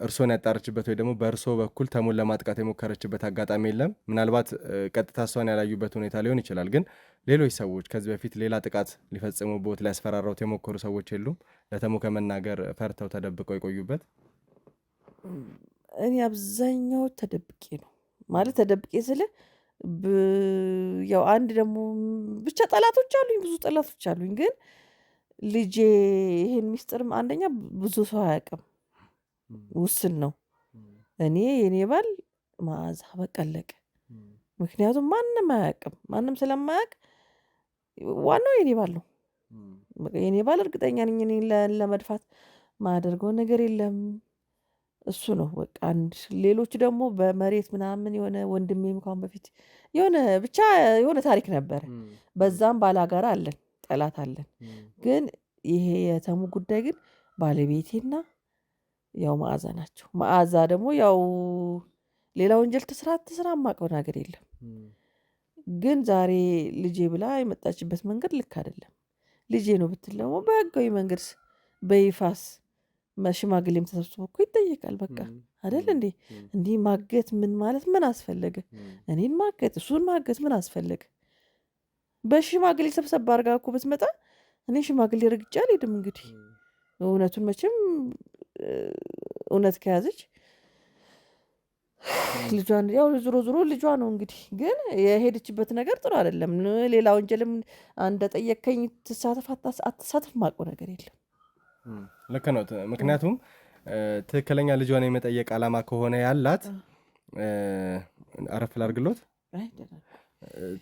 እርሶን ያጣረችበት ወይ ደግሞ በእርሶ በኩል ተሙን ለማጥቃት የሞከረችበት አጋጣሚ የለም? ምናልባት ቀጥታ እሷን ያላዩበት ሁኔታ ሊሆን ይችላል። ግን ሌሎች ሰዎች ከዚህ በፊት ሌላ ጥቃት ሊፈጽሙበት ሊያስፈራራውት የሞከሩ ሰዎች የሉም? ለተሙ ከመናገር ፈርተው ተደብቀው የቆዩበት?
እኔ አብዛኛው ተደብቄ ነው ማለት ተደብቄ ስለ ያው አንድ ደግሞ ብቻ ጠላቶች አሉኝ፣ ብዙ ጠላቶች አሉኝ። ግን ልጄ ይሄን ሚስጥርም አንደኛ ብዙ ሰው አያውቅም፣ ውስን ነው። እኔ የኔ ባል መዓዛ በቃ አለቀ። ምክንያቱም ማንም አያውቅም። ማንም ስለማያውቅ ዋናው የኔ ባል ነው። የኔ ባል እርግጠኛ ነኝ እኔ ለመድፋት ማደርገው ነገር የለም። እሱ ነው በቃ አንድ። ሌሎች ደግሞ በመሬት ምናምን የሆነ ወንድሜም ካሁን በፊት የሆነ ብቻ የሆነ ታሪክ ነበረ። በዛም ባላጋራ አለን፣ ጠላት አለን። ግን ይሄ የተሙ ጉዳይ ግን ባለቤቴና ያው መዓዛ ናቸው። መዓዛ ደግሞ ያው ሌላ ወንጀል ትስራ የማውቀው ነገር የለም። ግን ዛሬ ልጄ ብላ የመጣችበት መንገድ ልክ አይደለም። ልጄ ነው ብትል ደግሞ በህጋዊ መንገድ በይፋስ ሽማግሌም ተሰብስቦ እኮ ይጠየቃል። በቃ አይደል እንዴ? እንዲህ ማገት ምን ማለት ምን አስፈለገ? እኔን ማገት እሱን ማገት ምን አስፈለገ? በሽማግሌ ሰብሰብ አድርጋ እኮ ብትመጣ እኔ ሽማግሌ ረግጬ አልሄድም። እንግዲህ እውነቱን መቼም እውነት ከያዘች ልጇን ያው ዞሮ ልጇ ነው እንግዲህ። ግን የሄደችበት ነገር ጥሩ አይደለም። ሌላ ወንጀልም እንደጠየከኝ ትሳተፍ አትሳተፍ ማውቀው ነገር የለም።
ልክ ነው። ምክንያቱም ትክክለኛ ልጇን የመጠየቅ ዓላማ ከሆነ ያላት አረፍ ላድርግሎት፣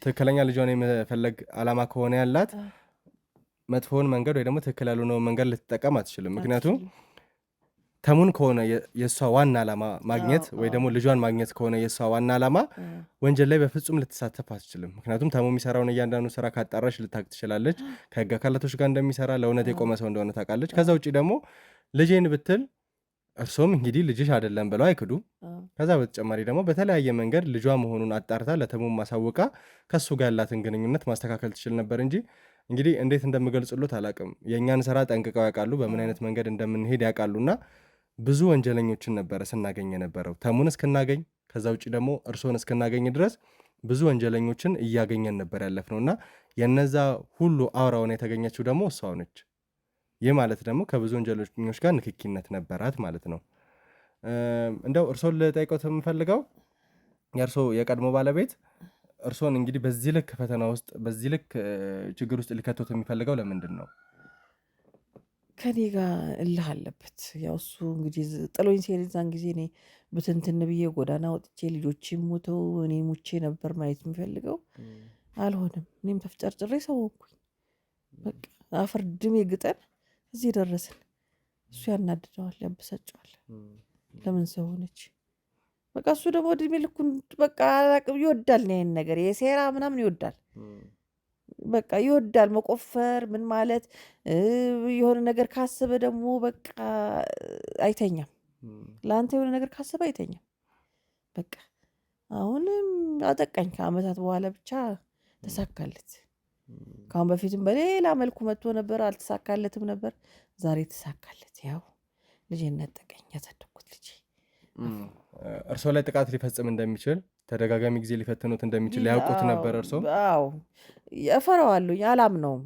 ትክክለኛ ልጇን የመፈለግ ዓላማ ከሆነ ያላት መጥፎውን መንገድ ወይ ደግሞ ትክክል ያልሆነውን መንገድ ልትጠቀም አትችልም። ምክንያቱም ተሙን ከሆነ የእሷ ዋና ዓላማ ማግኘት ወይ ደግሞ ልጇን ማግኘት ከሆነ የእሷ ዋና ዓላማ ወንጀል ላይ በፍጹም ልትሳተፍ አትችልም። ምክንያቱም ተሙ የሚሰራውን እያንዳንዱ ስራ ካጣራሽ ልታቅ ትችላለች። ከህግ አካላቶች ጋር እንደሚሰራ ለእውነት የቆመ ሰው እንደሆነ ታውቃለች። ከዛ ውጭ ደግሞ ልጄን ብትል እርሶም እንግዲህ ልጅሽ አይደለም ብለው አይክዱ። ከዛ በተጨማሪ ደግሞ በተለያየ መንገድ ልጇ መሆኑን አጣርታ ለተሙ ማሳወቃ ከእሱ ጋር ያላትን ግንኙነት ማስተካከል ትችል ነበር እንጂ እንግዲህ እንዴት እንደምገልጽሎት አላቅም። የእኛን ስራ ጠንቅቀው ያውቃሉ፣ በምን አይነት መንገድ እንደምንሄድ ያውቃሉና ብዙ ወንጀለኞችን ነበረ ስናገኝ የነበረው ተሙን እስክናገኝ፣ ከዛ ውጭ ደግሞ እርሶን እስክናገኝ ድረስ ብዙ ወንጀለኞችን እያገኘን ነበር ያለፍነው እና የነዛ ሁሉ አውራውን የተገኘችው ደግሞ እሷ ነች። ይህ ማለት ደግሞ ከብዙ ወንጀለኞች ጋር ንክኪነት ነበራት ማለት ነው። እንደው እርሶን ልጠይቀው የምፈልገው የእርሶ የቀድሞ ባለቤት እርሶን እንግዲህ በዚህ ልክ ፈተና ውስጥ በዚህ ልክ ችግር ውስጥ ሊከቶት የሚፈልገው ለምንድን ነው?
ከኔ ጋር እልህ አለበት። ያው እሱ እንግዲህ ጥሎኝ ሲሄድ ዛን ጊዜ እኔ ብትንትን ብዬ ጎዳና ወጥቼ ልጆቼ ሞተው እኔ ሙቼ ነበር ማየት የሚፈልገው። አልሆንም። እኔም ተፍጨርጭሬ ሰው ሆንኩኝ። በቃ አፈር ድሜ ግጠን እዚህ ደረስን። እሱ ያናድደዋል፣ ያበሳጨዋል። ለምን ሰው ሆነች? በቃ እሱ ደግሞ እድሜ ልኩን በቃ ይወዳል፣ ይሄን ነገር የሴራ ምናምን ይወዳል። በቃ ይወዳል መቆፈር ምን ማለት የሆነ ነገር ካሰበ ደግሞ በቃ አይተኛም። ለአንተ የሆነ ነገር ካሰበ አይተኛም። በቃ አሁንም አጠቃኝ ከአመታት በኋላ ብቻ ተሳካለት። ከአሁን በፊትም በሌላ መልኩ መጥቶ ነበር፣ አልተሳካለትም ነበር። ዛሬ ተሳካለት። ያው ልጄን ነጠቀኝ፣ ያሳደግኩት ልጄ።
እርሶ ላይ ጥቃት ሊፈጽም እንደሚችል ተደጋጋሚ ጊዜ ሊፈትኑት እንደሚችል ያውቁት ነበር እርሶ?
አዎ እፈራዋለሁ፣ አላምነውም።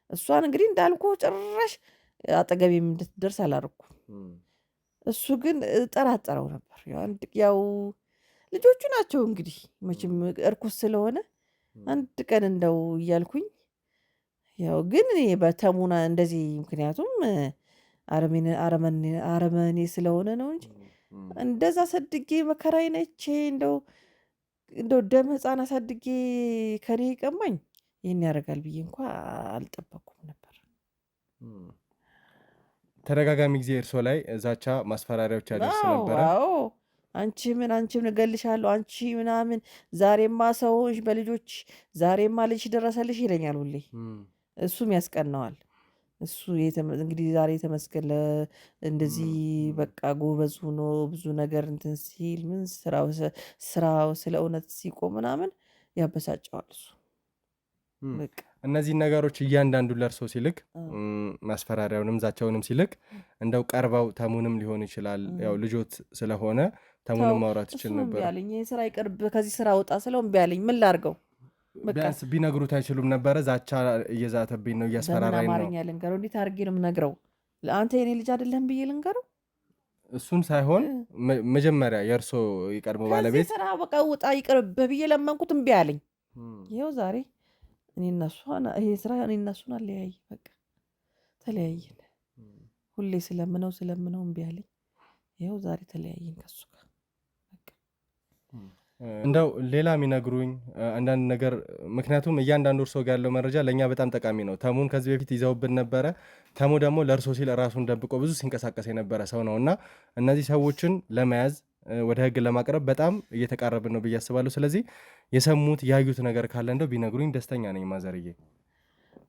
እሷን እንግዲህ እንዳልኩ ጭራሽ አጠገቤ እንድትደርስ አላደረኩም። እሱ ግን ጠራጠረው ነበር። ያው ልጆቹ ናቸው እንግዲህ መቼም እርኩስ ስለሆነ አንድ ቀን እንደው እያልኩኝ ያው ግን እኔ በተሙና እንደዚህ ምክንያቱም አረመኔ ስለሆነ ነው እንጂ እንደዛ አሳድጌ መከራዬ ነቼ እንደው ደም ህፃን አሳድጌ ከኔ ቀማኝ ይህን ያደርጋል ብዬ እንኳ አልጠበኩም ነበር።
ተደጋጋሚ ጊዜ እርሶ ላይ ዛቻ ማስፈራሪያዎች ያደርስ ነበረ።
አንቺም እገልሻለሁ አንቺ ምናምን ዛሬማ ሰዎች በልጆች ዛሬማ ልጅ ደረሰልሽ ይለኛል ሁሌ። እሱም ያስቀናዋል። እሱ እንግዲህ ዛሬ ተመስገን እንደዚህ በቃ ጎበዝ ሆኖ ብዙ ነገር እንትን ሲል ምን ስራው ስለ እውነት ሲቆም ምናምን ያበሳጨዋል እሱ።
እነዚህ ነገሮች እያንዳንዱ ለእርሶ ሲልክ ማስፈራሪያውንም ዛቻውንም ሲልክ እንደው ቀርበው ተሙንም ሊሆን ይችላል ያው ልጆት ስለሆነ ተሙንም ማውራት ይችል ነበር።
ያለኝ ይሄ ስራ ይቅርብ ከዚህ ስራ ወጣ ስለው እምቢ አለኝ። ምን ላድርገው?
ቢያንስ ቢነግሩት አይችሉም ነበረ? ዛቻ እየዛተብኝ ነው እያስፈራራኝ ነው።
አማርኛ ልንገረው? እንዴት አድርጌ ነው የምነግረው? አንተ የኔ ልጅ አይደለም ብዬ ልንገረው?
እሱን ሳይሆን መጀመሪያ የእርሶ የቀድሞ ባለቤት
ስራ በቃ ውጣ ይቅርብ ብዬ ለመንኩት እምቢ አለኝ። ይኸው ዛሬ ይሄ ስራ እኔ እና እሱን አለያየ። በቃ ተለያየን። ሁሌ ስለምነው እምቢ አለኝ። ይኸው ዛሬ ተለያየን ከሱ ጋር።
እንደው ሌላ የሚነግሩኝ አንዳንድ ነገር ምክንያቱም እያንዳንዱ እርሶ ጋር ያለው መረጃ ለእኛ በጣም ጠቃሚ ነው። ተሙን ከዚህ በፊት ይዘውብን ነበረ። ተሙ ደግሞ ለእርሶ ሲል ራሱን ደብቆ ብዙ ሲንቀሳቀስ የነበረ ሰው ነው እና እነዚህ ሰዎችን ለመያዝ ወደ ህግ ለማቅረብ በጣም እየተቃረብን ነው ብዬ አስባለሁ። ስለዚህ የሰሙት ያዩት ነገር ካለ እንደው ቢነግሩኝ ደስተኛ ነኝ። ማዘርዬ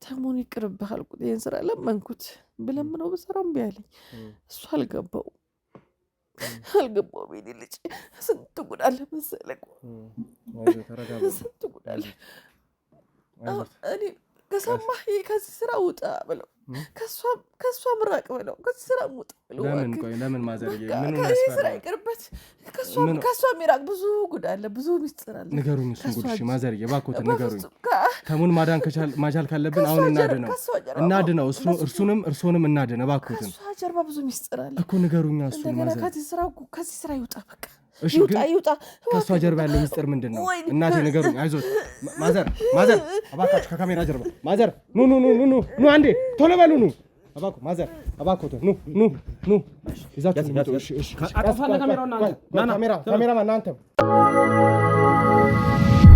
ተሙን ይቅርብህ አልኩት። ይህን ስራ ለመንኩት ብለምነው ብሰራው እምቢ አለኝ። እሱ አልገባውም የኔ ልጅ ስንት ጉድ አለ መሰለህ። ስንት ጉድ አለ። እኔ ከሰማህ ከዚህ ስራ ውጣ ብለው ከእሷ ምራቅ ብለው ከዚህ ስራ ውጣ ብለው
ለምን ማዘርዬ
ከዚህ ስራ ይቅርበት። ከእሷ ሚራቅ ብዙ ጉድ አለ፣ ብዙ ሚስጥር አለ።
ንገሩኝ እሱን ጉድ። እሺ ማዘርዬ እባክዎትን ንገሩኝ። ተሙን ማዳን ካለብን አሁን እናድነው። እርሱንም እርሶንም እናድን እባክዎትን።
ከእሷ ጀርባ ብዙ ሚስጥር አለ
እኮ ንገሩኝ። እሱን ማዘር
ከዚህ ስራ ይውጣ በቃ
ይውጣ። ከእሷ ጀርባ ያለው ሚስጥር ምንድን ነው? እናቴ ንገሩኝ። አይዞት ማዘር እባካችሁ ከካሜራ ጀርባ ማዘር ኑ አንዴ ቶሎ በሉ ኑ እባክዎ ማዘር እባክዎት ኑ ይዛችሁ ካሜራማን እናንተም